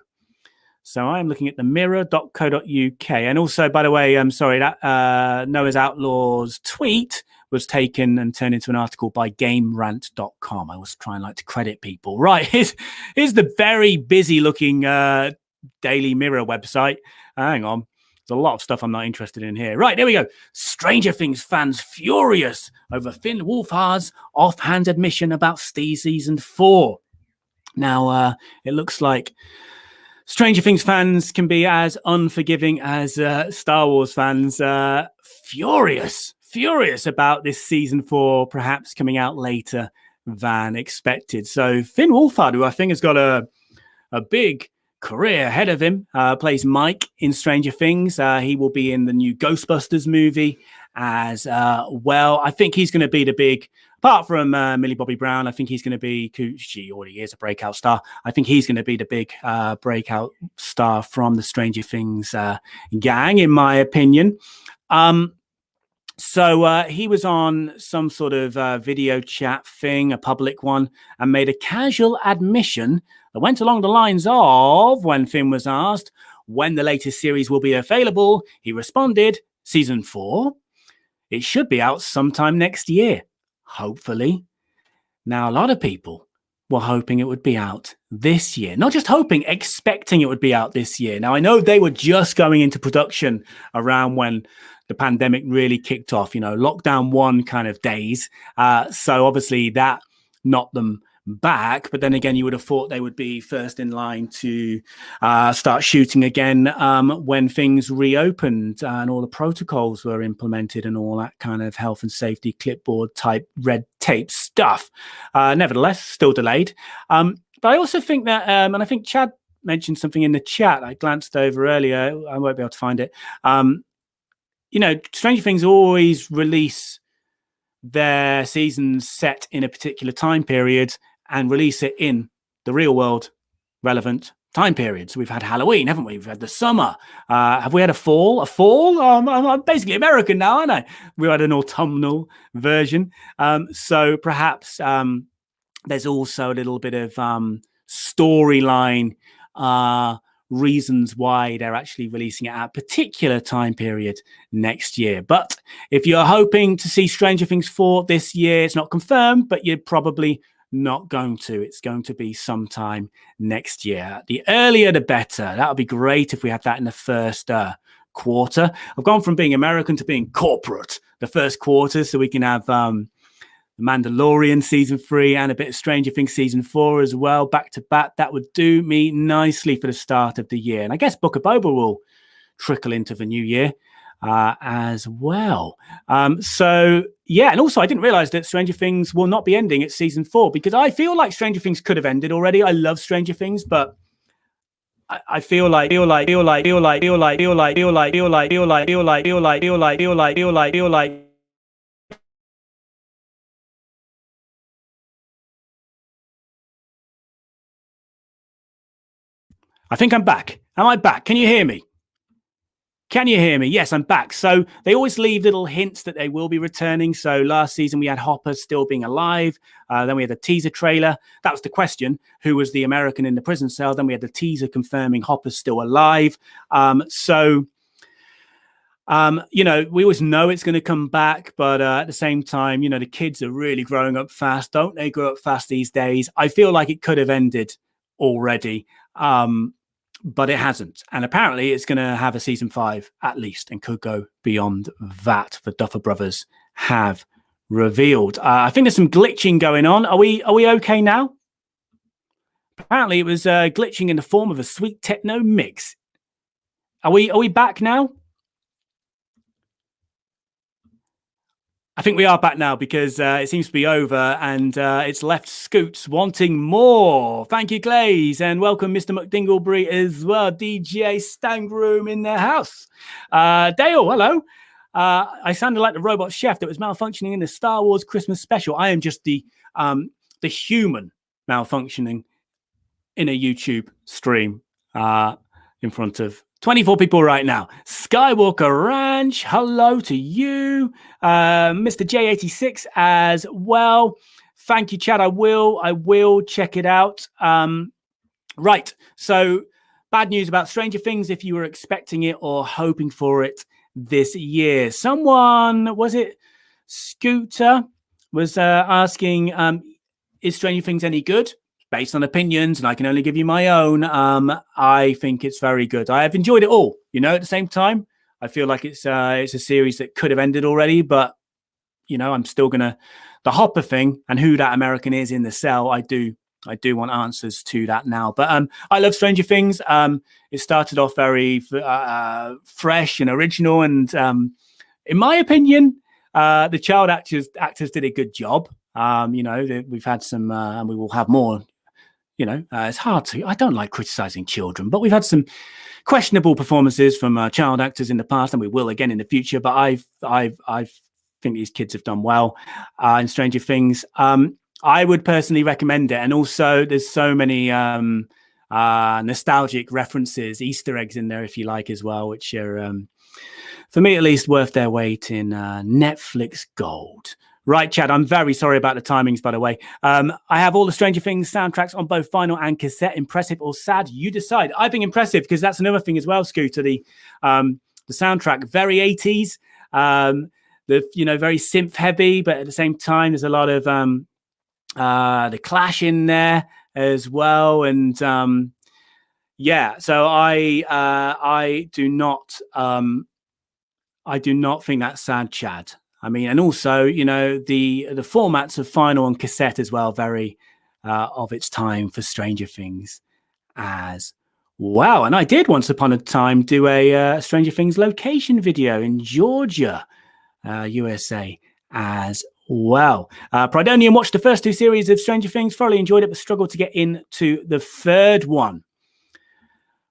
So I am looking at the mirror.co.uk. And also, by the way, I'm sorry, that Noah's Outlaws tweet was taken and turned into an article by GameRant.com. I was trying to credit people. Right, here's the very busy looking Daily Mirror website. Hang on. There's a lot of stuff I'm not interested in here. Right, there we go. Stranger Things fans furious over Finn Wolfhard's offhand admission about season 4. Now, it looks like Stranger Things fans can be as unforgiving as Star Wars fans. Furious about this season 4 perhaps coming out later than expected. So Finn Wolfhard, who I think has got a big career ahead of him, plays Mike in Stranger Things. He will be in the new Ghostbusters movie as well. I think he's going to be the big, apart from Millie Bobby Brown, I think he's going to be, she already is a breakout star. I think he's going to be the big breakout star from the Stranger Things gang, in my opinion. So he was on some sort of video chat thing, a public one, and made a casual admission that went along the lines of, when Finn was asked when the latest series will be available, he responded, season 4. It should be out sometime next year, hopefully. Now, a lot of people were hoping it would be out this year. Not just hoping, expecting it would be out this year. Now, I know they were just going into production around when the pandemic really kicked off, lockdown 1 kind of days. So obviously that knocked them back. But then again, you would have thought they would be first in line to start shooting again when things reopened and all the protocols were implemented and all that kind of health and safety clipboard type red tape stuff. Nevertheless, still delayed. But I also think that, and I think Chad mentioned something in the chat I glanced over earlier. I won't be able to find it. Stranger Things always release their seasons set in a particular time period and release it in the real world relevant time period. So we've had Halloween, haven't we? We've had the summer. Have we had a fall? I'm basically American now, aren't I? We had an autumnal version. So perhaps there's also a little bit of storyline reasons why they're actually releasing it at a particular time period next year. But if you're hoping to see Stranger Things 4 this year, it's not confirmed, but you're probably not going to. It's going to be sometime next year. The earlier, the better. That would be great if we had that in the first quarter. I've gone from being American to being corporate the first quarter, so we can have The Mandalorian season 3 and a bit of Stranger Things season 4 as well, back to back. That would do me nicely for the start of the year. And I guess Book of Boba will trickle into the new year as well. So yeah, and also I didn't realize that Stranger Things will not be ending at season 4, because I feel like Stranger Things could have ended already. I love Stranger Things, but I feel like I think I'm back. Am I back? Can you hear me? Can you hear me? Yes, I'm back. So they always leave little hints that they will be returning. So last season we had Hopper still being alive. Then we had the teaser trailer. That was the question. Who was the American in the prison cell? Then we had the teaser confirming Hopper's still alive. We always know it's going to come back. But at the same time, the kids are really growing up fast. Don't they grow up fast these days? I feel like it could have ended already. But it hasn't. And apparently it's going to have a season 5 at least, and could go beyond that. The Duffer Brothers have revealed. I think there's some glitching going on. Are we okay now? Apparently it was glitching in the form of a sweet techno mix. Are we back now? I think we are back now, because it seems to be over, and it's left Scoots wanting more. Thank you, Glaze, and welcome Mr. McDinglebury as well. DJ Stangroom in the house. Dale, hello. I sounded like the robot chef that was malfunctioning in the Star Wars Christmas special. I am just the human malfunctioning in a YouTube stream. in front of 24 people right now. Skywalker Ranch, hello to you. Mr. J86 as well. Thank you, Chad. I will check it out. Right. So bad news about Stranger Things if you were expecting it or hoping for it this year. Someone, was it Scooter, was asking, is Stranger Things any good? Based on opinions, and I can only give you my own. I think it's very good. I have enjoyed it all. At the same time, I feel like it's a series that could have ended already, but I'm still gonna the Hopper thing and who that American is in the cell. I do want answers to that now. But I love Stranger Things. It started off very fresh and original, and in my opinion, the child actors did a good job. We've had some, and we will have more. It's hard to. I don't like criticizing children, but we've had some questionable performances from child actors in the past, and we will again in the future. But I think these kids have done well in Stranger Things. I would personally recommend it, and also there's so many nostalgic references, Easter eggs in there, if you like, as well, which are, for me at least, worth their weight in Netflix gold. Right, Chad, I'm very sorry about the timings, by the way. I have all the Stranger Things soundtracks on both vinyl and cassette. Impressive or sad? You decide. I think impressive, because that's another thing as well, Scooter. The soundtrack, very 80s, very synth heavy, but at the same time, there's a lot of the Clash in there as well. And so I do not think that's sad, Chad. I mean, and also, the formats of vinyl and cassette as well, very of its time for Stranger Things as well. And I did once upon a time do a Stranger Things location video in Georgia, USA as well. Pridonian watched the first two series of Stranger Things, thoroughly enjoyed it, but struggled to get into the third one.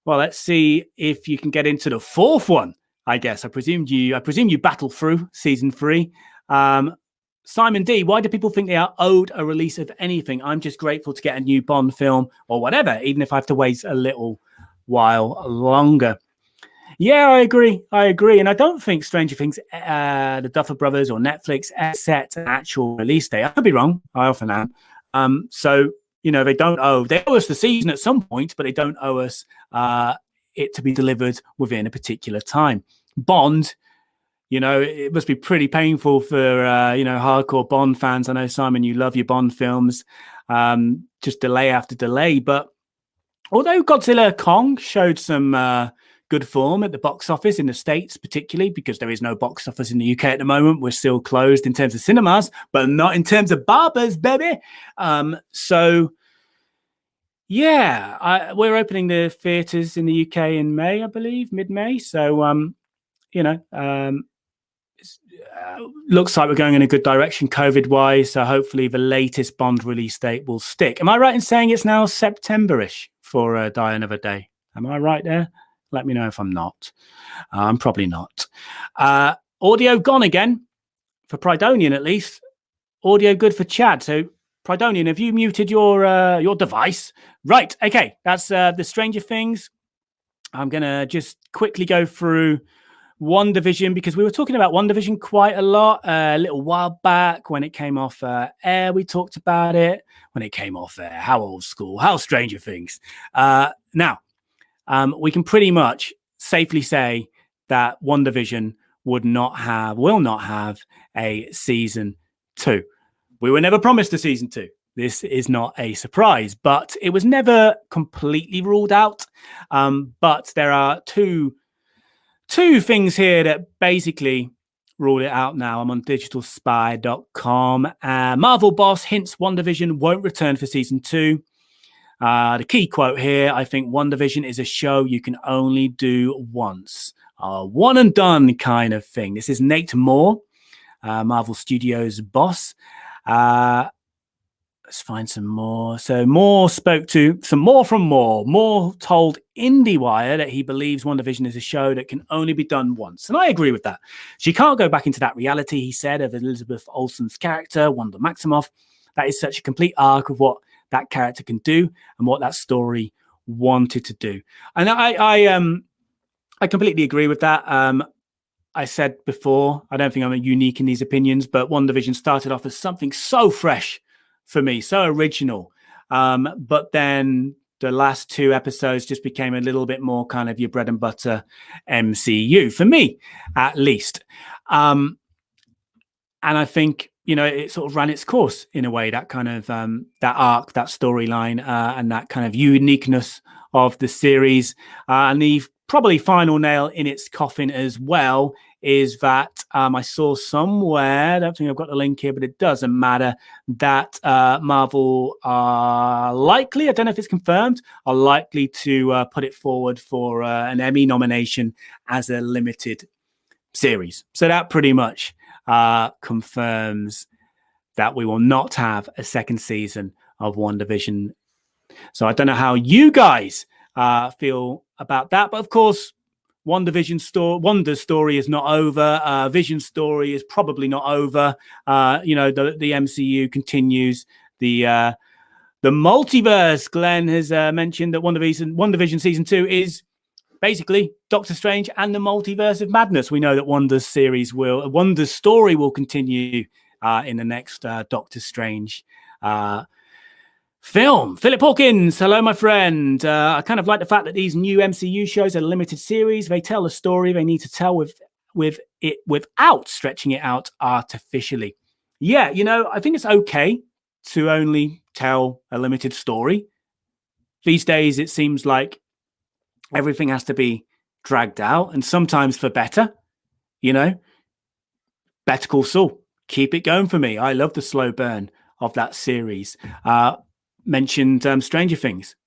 Well, let's see if you can get into the fourth one. I guess I presume you battled through season 3. Simon D, why do people think they are owed a release of anything? I'm just grateful to get a new Bond film or whatever, even if I have to wait a little while longer. Yeah, I agree. And I don't think Stranger Things, the Duffer Brothers or Netflix set an actual release date. I could be wrong. I often am. So, they don't owe us the season at some point, but they don't owe us it to be delivered within a particular time. Bond, it must be pretty painful for, hardcore Bond fans. I know, Simon, you love your Bond films, just delay after delay. But although Godzilla Kong showed some good form at the box office in the States, particularly because there is no box office in the UK at the moment. We're still closed in terms of cinemas, but not in terms of barbers, baby. We're opening the theatres in the UK in May, I believe, mid-May. So, looks like we're going in a good direction COVID-wise. So hopefully the latest Bond release date will stick. Am I right in saying it's now September-ish for Die Another Day? Am I right there? Let me know if I'm not. I'm probably not. Audio gone again, for Pridonian at least. Audio good for Chad. So Pridonian, have you muted your device? Right. Okay. That's the Stranger Things. I'm going to just quickly go through Wandavision, because we were talking about Wandavision quite a lot a little while back when it came off air. We talked about it when it came off air. How old school, how Stranger Things. Now, we can pretty much safely say that Wandavision will not have a season 2. We were never promised a season 2. This is not a surprise, but it was never completely ruled out. But there are two things here that basically rule it out now. I'm on digitalspy.com. Marvel boss hints WandaVision won't return for season 2. The key quote here, I think WandaVision is a show you can only do once. One and done kind of thing. This is Nate Moore, Marvel Studios boss. Let's find some more. So Moore spoke to some more from Moore. Moore told IndieWire that he believes WandaVision is a show that can only be done once. And I agree with that. She can't go back into that reality, he said, of Elizabeth Olsen's character, Wanda Maximoff. That is such a complete arc of what that character can do and what that story wanted to do. And I completely agree with that. I said before, I don't think I'm unique in these opinions, but WandaVision started off as something so fresh for me, so original. But then the last 2 episodes just became a little bit more kind of your bread and butter MCU, for me, at least. And I think, it sort of ran its course in a way, that kind of that arc, that storyline, and that kind of uniqueness of the series. And the probably final nail in its coffin as well is that I saw somewhere, I don't think I've got the link here, but it doesn't matter, that Marvel are likely, I don't know if it's confirmed, are likely to put it forward for an Emmy nomination as a limited series. So that pretty much confirms that we will not have a second season of WandaVision. So I don't know how you guys feel about that, but of course, Wanda's story is not over. Vision's story is probably not over. The MCU continues. The multiverse. Glenn has mentioned that WandaVision season 2 is basically Doctor Strange and the Multiverse of Madness. We know that Wanda's story will continue in the next Doctor Strange film. Philip Hawkins, hello, my friend. I kind of like the fact that these new MCU shows are limited series. They tell a story they need to tell with it without stretching it out artificially. Yeah, I think it's okay to only tell a limited story. These days, it seems like everything has to be dragged out, and sometimes for better. Better Call Saul, keep it going for me. I love the slow burn of that series. Mentioned Stranger Things.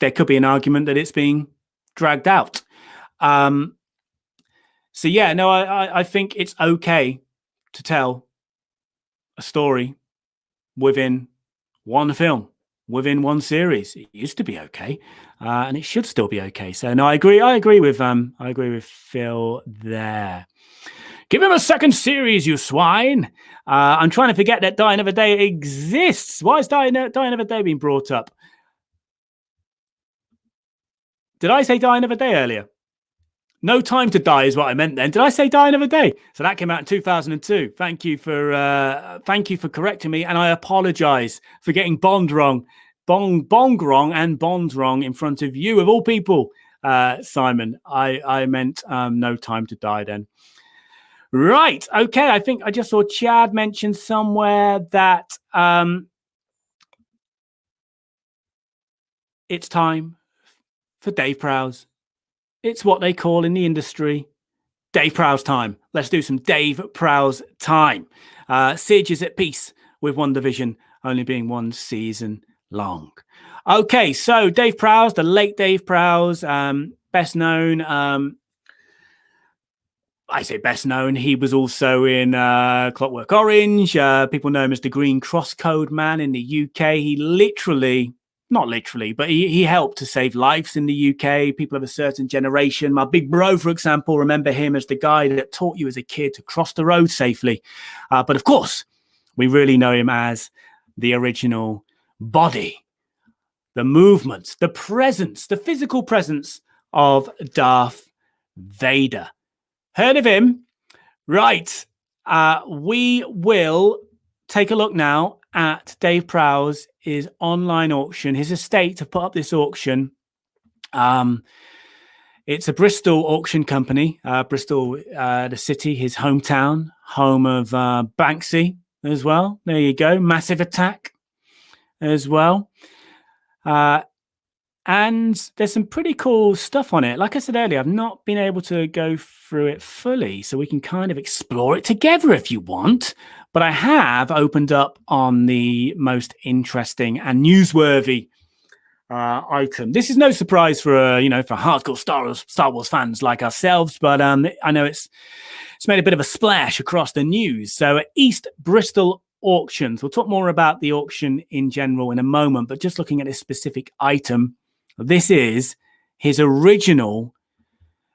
There could be an argument that it's being dragged out. I think it's okay to tell a story within one film, within one series. It used to be okay, and it should still be okay. So no, I agree with Phil there. Give him a second series, you swine. I'm trying to forget that Die Another Day exists. Why is Die Another Day being brought up? Did I say Die Another Day earlier? No Time to Die is what I meant then. Did I say Die Another Day? So that came out in 2002. Thank you for correcting me, and I apologize for getting Bond wrong. Bong wrong and Bond wrong in front of you, of all people, Simon. I meant No Time to Die then. Right. Okay. I think I just saw Chad mention somewhere that it's time for Dave Prowse. It's what they call in the industry Dave Prowse time. Let's do some Dave Prowse time. Sige is at peace with WandaVision only being 1 season long. Okay. So Dave Prowse, the late Dave Prowse, best known. I say best known. He was also in Clockwork Orange. People know him as the Green Crosscode Man in the UK. He not literally, but he helped to save lives in the UK. People of a certain generation. My big bro, for example, remember him as the guy that taught you as a kid to cross the road safely. But of course, we really know him as the original body, the movements, the presence, the physical presence of Darth Vader. Heard of him? Right. We will take a look now at Dave Prowse's online auction. His estate have put up this auction. It's a Bristol auction company. Bristol, the city, his hometown, home of Banksy as well. There you go. Massive Attack as well. And there's some pretty cool stuff on it. Like I said earlier, I've not been able to go through it fully, so we can kind of explore it together if you want. But I have opened up on the most interesting and newsworthy item. This is no surprise for for hardcore Star Wars fans like ourselves, but I know it's made a bit of a splash across the news. So East Bristol Auctions. We'll talk more about the auction in general in a moment, but just looking at this specific item. This is his original,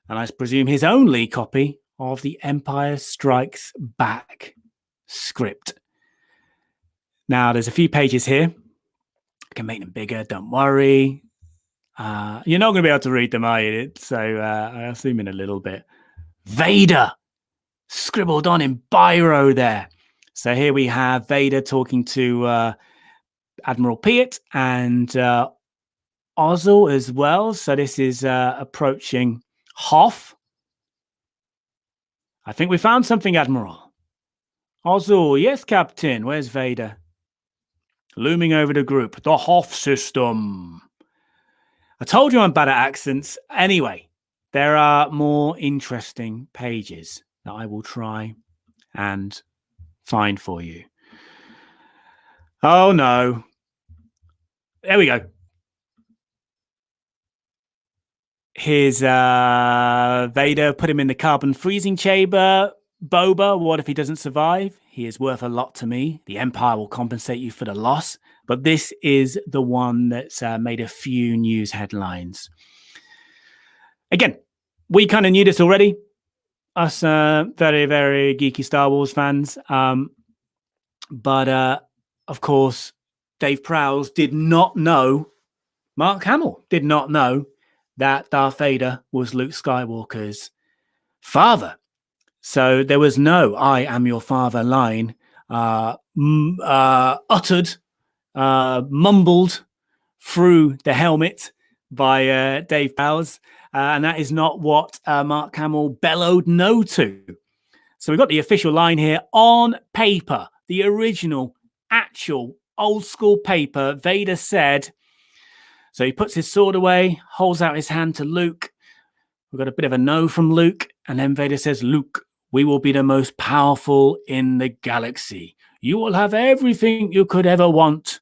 and I presume his only copy of the Empire Strikes Back script. Now, there's a few pages here. I can make them bigger, don't worry. You're not going to be able to read them, are you? So I assume in a little bit. Vader scribbled on in biro there. So here we have Vader talking to Admiral Piet and Ozzel as well. So this is approaching Hoth. I think we found something, Admiral. Ozzel, yes, Captain. Where's Vader? Looming over the group. The Hoth system. I told you I'm bad at accents. Anyway, there are more interesting pages that I will try and find for you. Oh, no. There we go. Here's Vader. Put him in the carbon freezing chamber. Boba, what if he doesn't survive? He is worth a lot to me. The Empire will compensate you for the loss. But this is the one that's made a few news headlines. Again, we kind of knew this already. Us very, very geeky Star Wars fans. But of course, Dave Prowse did not know, Mark Hamill did not know that Darth Vader was Luke Skywalker's father. So there was no "I am your father" line uttered, mumbled through the helmet by Dave Prowse. And that is not what Mark Hamill bellowed no to. So we've got the official line here on paper, the original, actual, old school paper. Vader said, so he puts his sword away, holds out his hand to Luke. We've got a bit of a no from Luke. And then Vader says, Luke, we will be the most powerful in the galaxy. You will have everything you could ever want.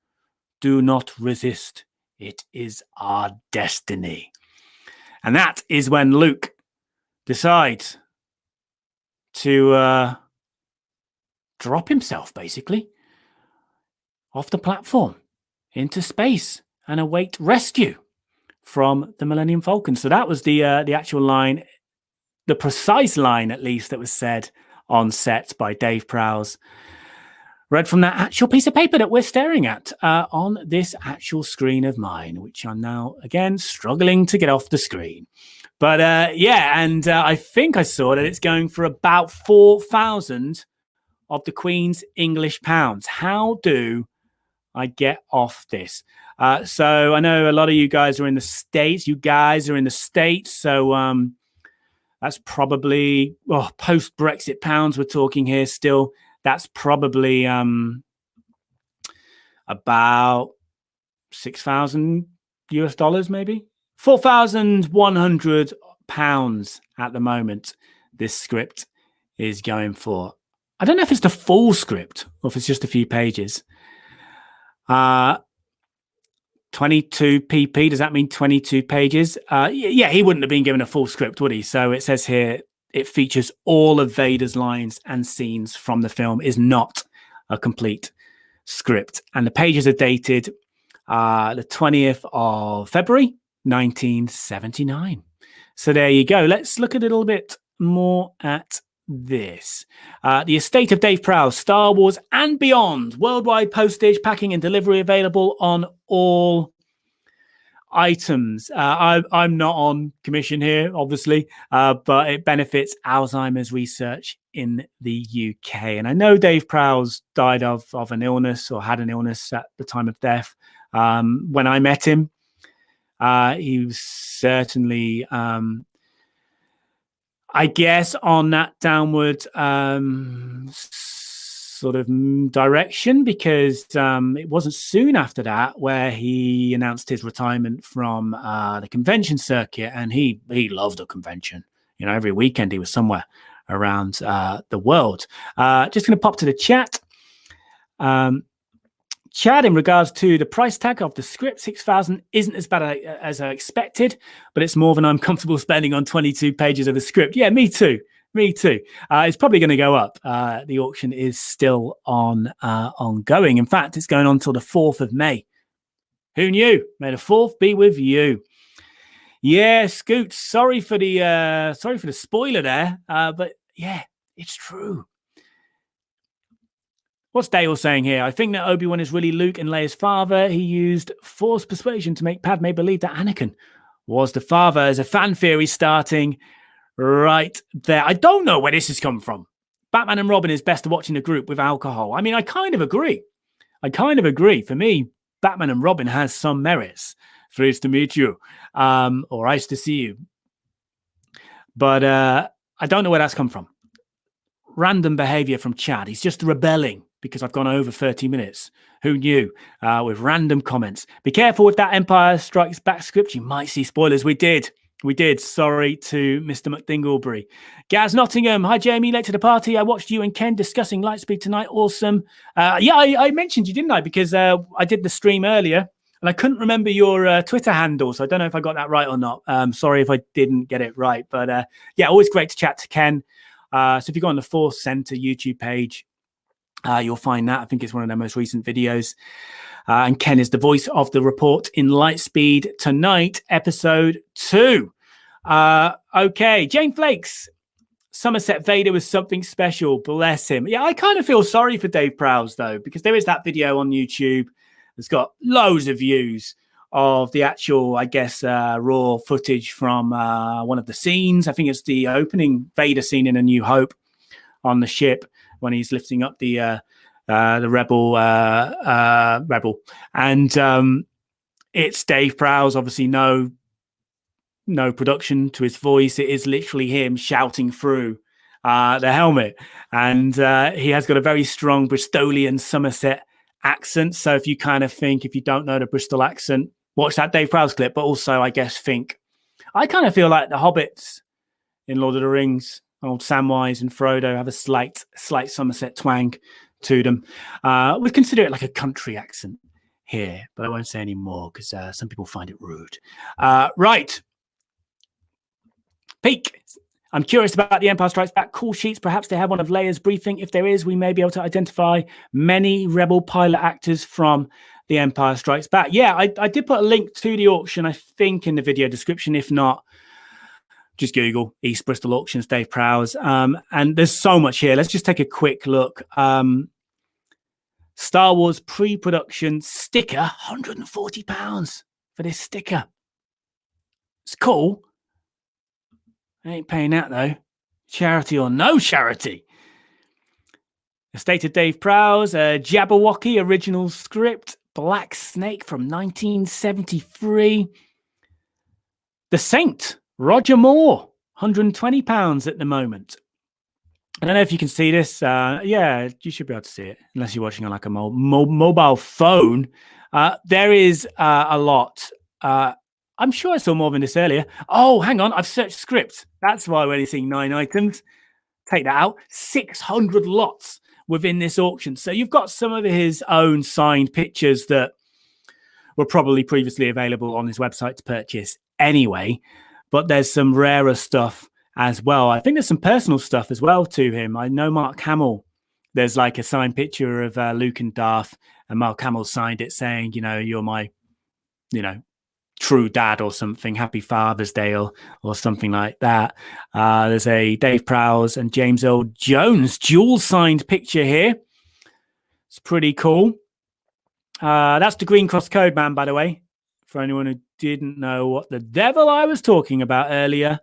Do not resist. It is our destiny. And that is when Luke decides to drop himself, basically, off the platform into space and await rescue from the Millennium Falcon. So that was the actual line, the precise line, at least, that was said on set by Dave Prowse. Read from that actual piece of paper that we're staring at on this actual screen of mine, which I'm now, again, struggling to get off the screen. But I think I saw that it's going for about 4,000 of the Queen's English pounds. How do I get off this? So I know a lot of you guys are in the States. So that's probably post-Brexit pounds we're talking here still. That's probably about $6,000 maybe. £4,100 at the moment this script is going for. I don't know if it's the full script or if it's just a few pages. 22 pp. Does that mean 22 pages? Yeah, he wouldn't have been given a full script, would he? So it says here it features all of Vader's lines and scenes from the film, is not a complete script. And the pages are dated the 20th of February, 1979. So there you go. Let's look a little bit more at this. The estate of Dave Prowse, Star Wars and Beyond. Worldwide postage, packing and delivery available on all items. I'm not on commission here, obviously, but it benefits Alzheimer's research in the UK. And I know Dave Prowse died of an illness or had an illness at the time of death. When I met him, he was certainly, I guess, on that downward sort of direction, because it wasn't soon after that where he announced his retirement from the convention circuit, and he loved a convention. You know, every weekend he was somewhere around the world. Just going to pop to the chat. Chad, in regards to the price tag of the script, 6,000 isn't as bad as I expected, but it's more than I'm comfortable spending on 22 pages of a script. Yeah, me too. It's probably going to go up. The auction is still ongoing. In fact, it's going on till the 4th of May. Who knew? May the 4th be with you. Yeah, Scoot, sorry for the spoiler there, but yeah, it's true. What's Dale saying here? I think that Obi-Wan is really Luke and Leia's father. He used force persuasion to make Padme believe that Anakin was the father. As a fan theory starting right there. I don't know where this has come from. Batman and Robin is best to watch in a group with alcohol. I mean, I kind of agree. For me, Batman and Robin has some merits. Pleased to meet you. Or nice to see you. But I don't know where that's come from. Random behavior from Chad. He's just rebelling because I've gone over 30 minutes. Who knew? With random comments. Be careful with that Empire Strikes Back script. You might see spoilers. We did. Sorry to Mr. McDinglebury. Gaz Nottingham. Hi, Jamie. Late to the party. I watched you and Ken discussing Lightspeed tonight. Awesome. I mentioned you, didn't I? Because I did the stream earlier and I couldn't remember your Twitter handle. So I don't know if I got that right or not. Sorry if I didn't get it right. But always great to chat to Ken. So if you go on the Force Center YouTube page, you'll find that. I think it's one of their most recent videos. And Ken is the voice of the report in Lightspeed Tonight, episode 2. Okay, Jane Flakes. Somerset Vader was something special. Bless him. Yeah, I kind of feel sorry for Dave Prowse, though, because there is that video on YouTube that's got loads of views of the actual, I guess, raw footage from one of the scenes. I think it's the opening Vader scene in A New Hope on the ship when he's lifting up the rebel, and it's Dave Prowse. Obviously, no production to his voice. It is literally him shouting through the helmet, and he has got a very strong Bristolian Somerset accent. So if you kind of think, if you don't know the Bristol accent, watch that Dave Prowse clip. But also, I guess, I kind of feel like the hobbits in Lord of the Rings, old Samwise and Frodo, have a slight Somerset twang to them. We'd consider it like a country accent here, but I won't say any more because some people find it rude. Right. Peak. I'm curious about the Empire Strikes Back call sheets. Perhaps they have one of Leia's briefing. If there is, we may be able to identify many Rebel pilot actors from the Empire Strikes Back. Yeah, I did put a link to the auction, I think, in the video description. If not, just Google East Bristol Auctions, Dave Prowse. And there's so much here. Let's just take a quick look. Star Wars pre-production sticker, £140 for this sticker. It's cool. I ain't paying that, though. Charity or no charity. Estate of Dave Prowse, Jabberwocky original script, Black Snake from 1973. The Saint, Roger Moore, £120 at the moment. I don't know if you can see this. Yeah, you should be able to see it, unless you're watching on like a mobile phone. There is a lot. I'm sure I saw more than this earlier. Oh, hang on. I've searched script. That's why we're only seeing 9 items. Take that out. 600 lots within this auction. So you've got some of his own signed pictures that were probably previously available on his website to purchase anyway. But there's some rarer stuff as well. I think there's some personal stuff as well to him. I know Mark Hamill. There's like a signed picture of Luke and Darth, and Mark Hamill signed it saying, you're my, true dad or something. Happy Father's Day or something like that. There's a Dave Prowse and James Earl Jones dual signed picture here. It's pretty cool. That's the Green Cross Code Man, by the way, for anyone who didn't know what the devil I was talking about earlier.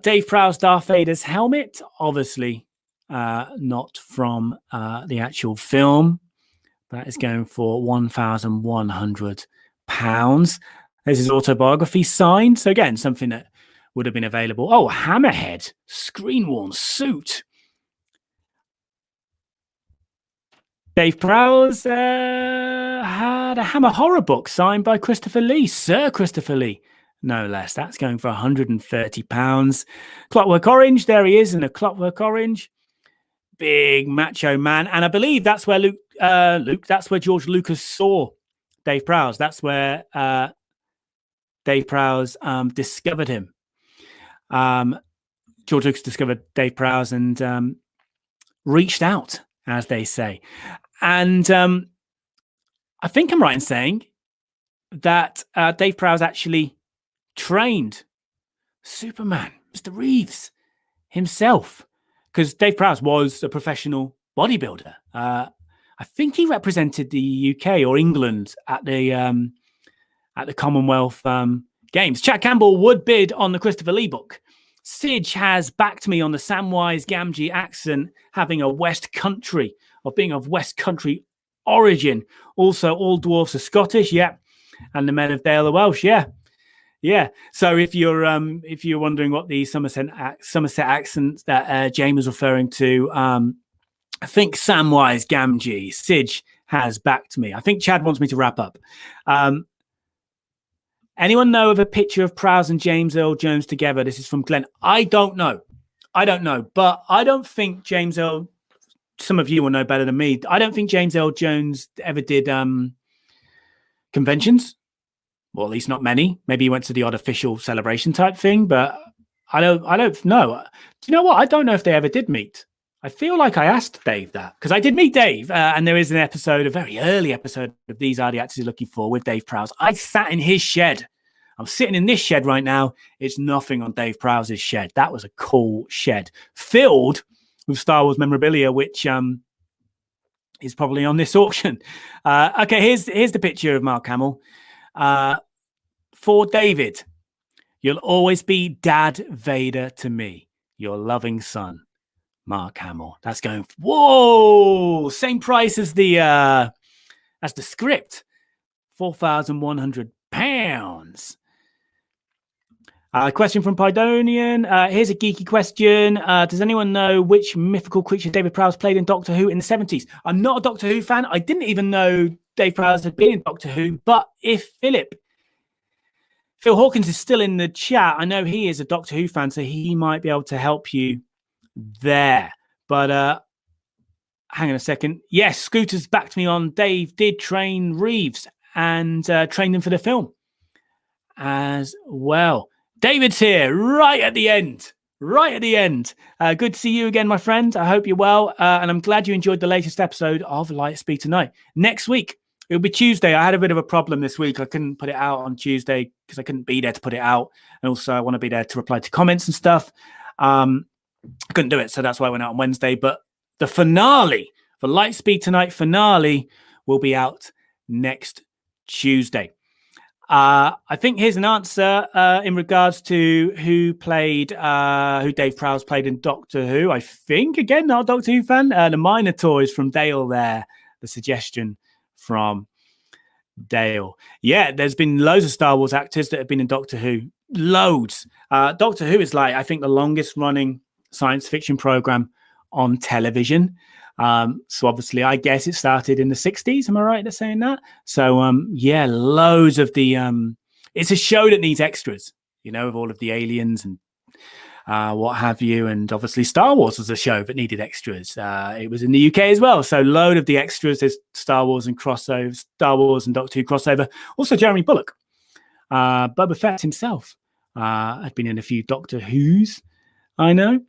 Dave Prowse, Darth Vader's helmet, obviously not from the actual film. That is going for £1,100. There's his autobiography signed. So again, something that would have been available. Oh, Hammerhead, screen-worn suit. Dave Prowse had a Hammer horror book signed by Christopher Lee, Sir Christopher Lee, no less. That's going for £130. Clockwork Orange, there he is in a Clockwork Orange. Big macho man. And I believe that's where that's where George Lucas saw Dave Prowse. That's where Dave Prowse discovered him. George Lucas discovered Dave Prowse and reached out, as they say. And I think I'm right in saying that Dave Prowse actually trained Superman, Mr. Reeves himself, because Dave Prowse was a professional bodybuilder. I think he represented the UK or England at the Commonwealth Games. Chad Campbell would bid on the Christopher Lee book. Sidge has backed me on the Samwise Gamgee accent having a West Country, of being of West Country origin. Also, all dwarfs are Scottish, yeah, and the men of Dale are Welsh, yeah. Yeah. So if you're wondering what the Somerset accent that James was referring to, I think Samwise Gamgee, Sidge has backed me. I think Chad wants me to wrap up. Anyone know of a picture of Prowse and James Earl Jones together? This is from Glenn. I don't know. But I don't think James Earl, some of you will know better than me. I don't think James Earl Jones ever did conventions. Well, at least not many. Maybe he went to the odd official celebration type thing, but I don't know. Do you know what? I don't know if they ever did meet. I feel like I asked Dave that because I did meet Dave, and there is an episode, a very early episode of These Are the Actors You're Looking For with Dave Prowse. I sat in his shed. I'm sitting in this shed right now. It's nothing on Dave Prowse's shed. That was a cool shed filled with Star Wars memorabilia, which is probably on this auction. Okay, here's the picture of Mark Hamill. For David, you'll always be Dad Vader to me, your loving son. Mark Hamill. That's going, whoa, same price as the script, £4,100. Question from Pydonian. Here's a geeky question. Does anyone know which mythical creature David Prowse played in Doctor Who in the 70s? I'm not a Doctor Who fan. I didn't even know Dave Prowse had been in Doctor Who, but if Phil Hawkins is still in the chat, I know he is a Doctor Who fan, so he might be able to help you there. But hang on a second. Yes, Scooter's backed me on. Dave did train Reeves and trained him for the film as well. David's here right at the end. Good to see you again, my friend. I hope you're well. And I'm glad you enjoyed the latest episode of Lightspeed Tonight. Next week, it'll be Tuesday. I had a bit of a problem this week. I couldn't put it out on Tuesday because I couldn't be there to put it out. And also, I want to be there to reply to comments and stuff. I couldn't do it, so that's why I went out on Wednesday. But the finale, the Lightspeed Tonight finale, will be out next Tuesday. I think here's an answer in regards to who Dave Prowse played in Doctor Who. I think, again, not a Doctor Who fan. The Minotaur is from Dale there. The suggestion from Dale. Yeah, there's been loads of Star Wars actors that have been in Doctor Who. Loads. Doctor Who is like, I think, the longest running science fiction program on television. So obviously, I guess it started in the 60s. Am I right in saying that? So yeah, loads of the it's a show that needs extras, you know, of all of the aliens and what have you. And obviously Star Wars was a show that needed extras. It was in the UK as well. So load of the extras. There's Star Wars and Doctor Who crossover. Also Jeremy Bulloch. Boba Fett himself had been in a few Doctor Who's, I know.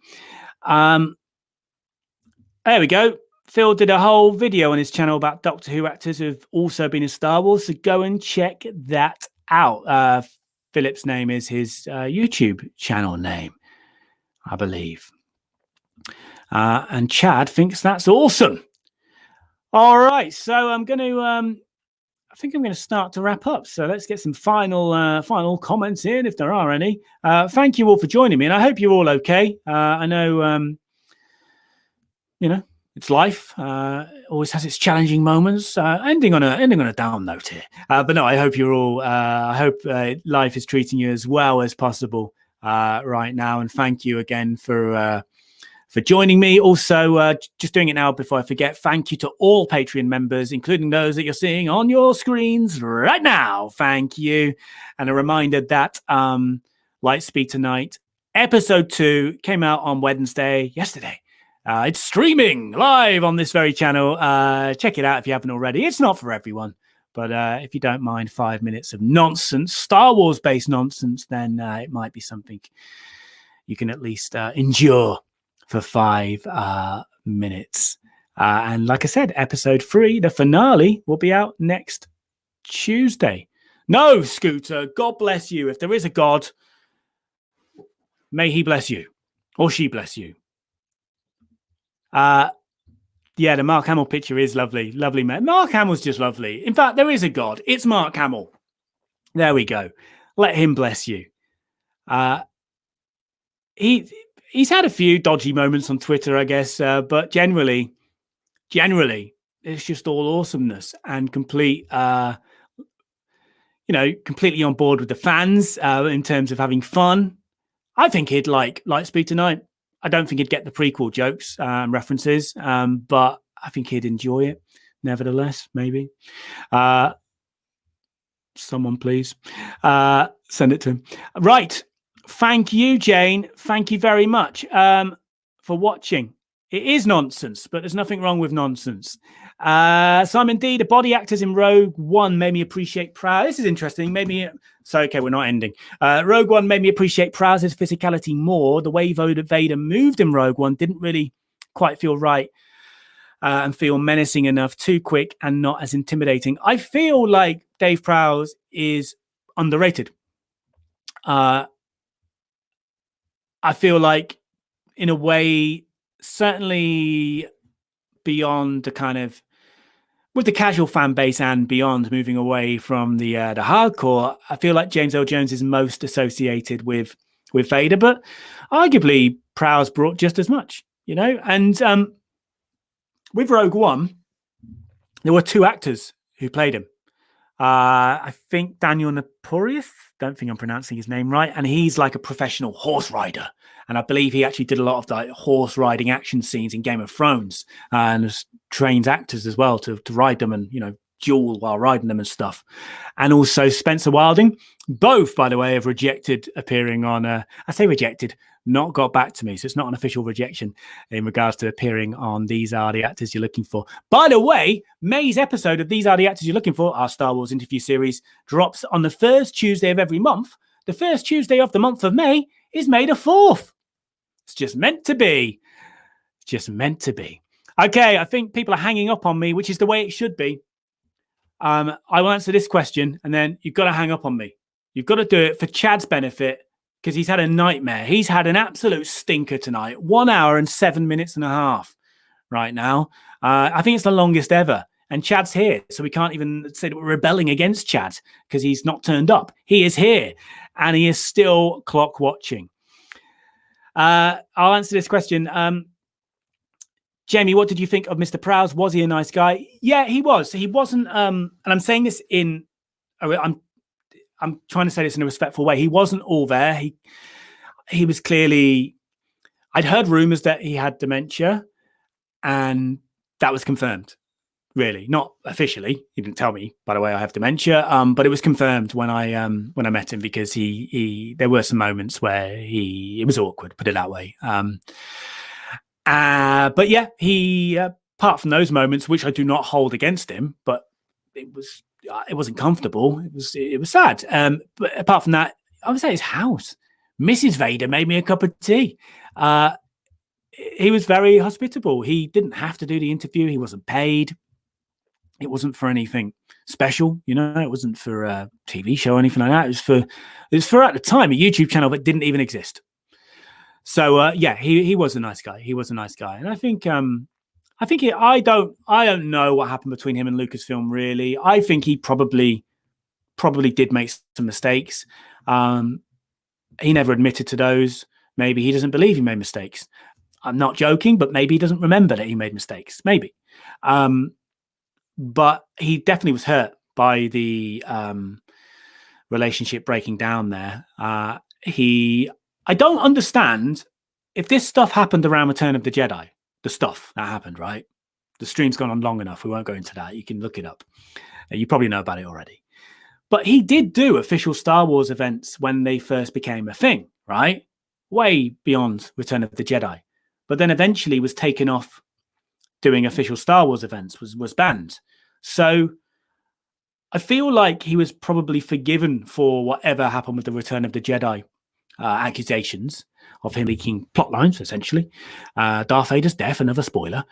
There we go. Phil did a whole video on his channel about Doctor Who actors who've also been in Star Wars, so go and check that out. Philip's name is his YouTube channel name, I believe. And Chad thinks that's awesome. All right, so I'm going to... I think I'm going to start to wrap up. So let's get some final comments in, if there are any. Thank you all for joining me, and I hope you're all okay. I know, you know, it's life. Always has its challenging moments. Ending on a down note here. But no, I hope you're all. I hope life is treating you as well as possible right now. And thank you again for joining me. Also, just doing it now before I forget, thank you to all Patreon members, including those that you're seeing on your screens right now. Thank you. And a reminder that Lightspeed Tonight, episode 2, came out on Wednesday, yesterday. It's streaming live on this very channel. Check it out if you haven't already. It's not for everyone. But if you don't mind 5 minutes of nonsense, Star Wars-based nonsense, then it might be something you can at least endure for 5 minutes. And like I said, episode 3, the finale, will be out next Tuesday. No, Scooter, God bless you. If there is a God, may he bless you or she bless you. Yeah, the Mark Hamill picture is lovely. Lovely, man. Mark Hamill's just lovely. In fact, there is a God. It's Mark Hamill. There we go. Let him bless you. He's had a few dodgy moments on Twitter, I guess, but generally, it's just all awesomeness and complete, completely on board with the fans in terms of having fun. I think he'd like Lightspeed tonight. I don't think he'd get the prequel jokes and references, but I think he'd enjoy it. Nevertheless, maybe. Someone please send it to him. Right. Thank you, Jane. Thank you very much for watching. It is nonsense, but there's nothing wrong with nonsense. Simon D, the body actors in Rogue One made me appreciate Prowse. This is interesting. Okay, we're not ending. Rogue One made me appreciate Prowse's physicality more. The way Vader moved in Rogue One didn't really quite feel right and feel menacing enough, too quick and not as intimidating. I feel like Dave Prowse is underrated. I feel like, in a way, certainly beyond the kind of, with the casual fan base and beyond, moving away from the hardcore, I feel like James Earl Jones is most associated with Vader, but arguably Prowse brought just as much, And with Rogue One, there were two actors who played him. I think Daniel Naporius, don't think I'm pronouncing his name right, and he's like a professional horse rider. And I believe he actually did a lot of like horse riding action scenes in Game of Thrones and trains actors as well to ride them and, duel while riding them and stuff. And also Spencer Wilding, both, by the way, have rejected appearing on, I say rejected, not got back to me. So it's not an official rejection in regards to appearing on These Are the Actors You're Looking For. By the way, May's episode of These Are the Actors You're Looking For, our Star Wars interview series, drops on the first Tuesday of every month. The first Tuesday of the month of May is May the 4th. It's just meant to be. It's just meant to be. Okay, I think people are hanging up on me, which is the way it should be. I will answer this question, and then you've got to hang up on me. You've got to do it for Chad's benefit, because he's had a nightmare. He's had an absolute stinker tonight. 1 hour and 7 minutes and a half right now. I think it's the longest ever. And Chad's here, so we can't even say that we're rebelling against Chad because he's not turned up. He is here, and he is still clock watching. I'll answer this question. Jamie, what did you think of Mr. Prowse? Was he a nice guy? Yeah, he was. He wasn't, and I'm saying this I'm trying to say this in a respectful way. He wasn't all there. He was clearly, I'd heard rumors that he had dementia, and that was confirmed. Really, not officially. He didn't tell me, by the way, I have dementia. But it was confirmed when I met him, because there were some moments where it was awkward, put it that way. But yeah, he apart from those moments, which I do not hold against him, but it wasn't comfortable. It was sad. But apart from that, I was at his house. Mrs. Vader made me a cup of tea. He was very hospitable. He didn't have to do the interview. He wasn't paid. It wasn't for anything special, It wasn't for a TV show or anything like that. It was for at the time a YouTube channel that didn't even exist. So yeah, he was a nice guy. He was a nice guy, and I think I don't know what happened between him and Lucasfilm. Really, I think he probably did make some mistakes. He never admitted to those. Maybe he doesn't believe he made mistakes. I'm not joking, but maybe he doesn't remember that he made mistakes. Maybe. But he definitely was hurt by the relationship breaking down there. I don't understand if this stuff happened around Return of the Jedi, the stuff that happened, right? The stream's gone on long enough. We won't go into that. You can look it up. You probably know about it already. But he did do official Star Wars events when they first became a thing, right? Way beyond Return of the Jedi. But then eventually was taken off doing official Star Wars events, was banned. So I feel like he was probably forgiven for whatever happened with the Return of the Jedi accusations of him leaking plot lines, essentially. Darth Vader's death, another spoiler.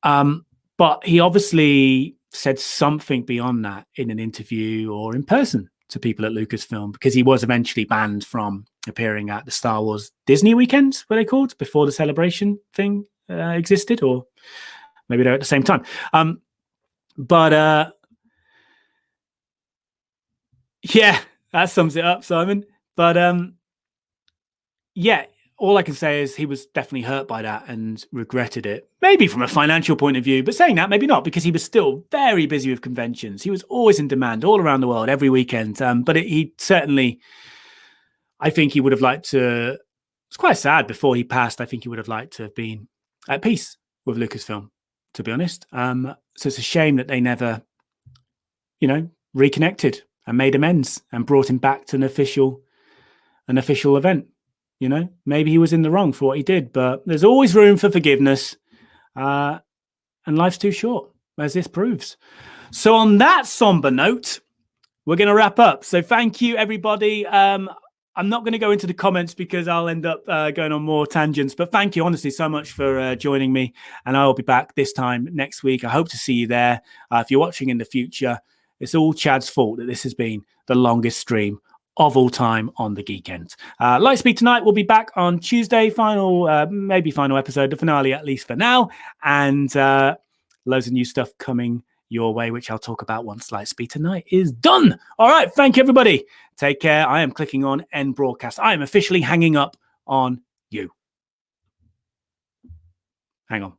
But he obviously said something beyond that in an interview or in person to people at Lucasfilm, because he was eventually banned from appearing at the Star Wars Disney weekends, were they called, before the celebration thing existed, or Maybe they're at the same time. But yeah, that sums it up, Simon. But yeah, all I can say is he was definitely hurt by that and regretted it. Maybe from a financial point of view, but saying that, maybe not, because he was still very busy with conventions. He was always in demand all around the world, every weekend. But he certainly, I think he would have liked to, it's quite sad before he passed. I think he would have liked to have been at peace with Lucasfilm, to be honest. So it's a shame that they never, reconnected and made amends and brought him back to an official event. Maybe he was in the wrong for what he did, but there's always room for forgiveness. And life's too short, as this proves. So on that somber note, we're going to wrap up. So thank you, everybody. I'm not going to go into the comments because I'll end up going on more tangents, but thank you honestly so much for joining me. And I'll be back this time next week. I hope to see you there. If you're watching in the future, it's all Chad's fault that this has been the longest stream of all time on the Geeknd. Lightspeed Tonight will be back on Tuesday, maybe final episode, the finale at least for now, and loads of new stuff coming your way, which I'll talk about once Lightspeed Tonight is done. All right, thank you, everybody. Take care. I am clicking on end broadcast. I am officially hanging up on you. Hang on.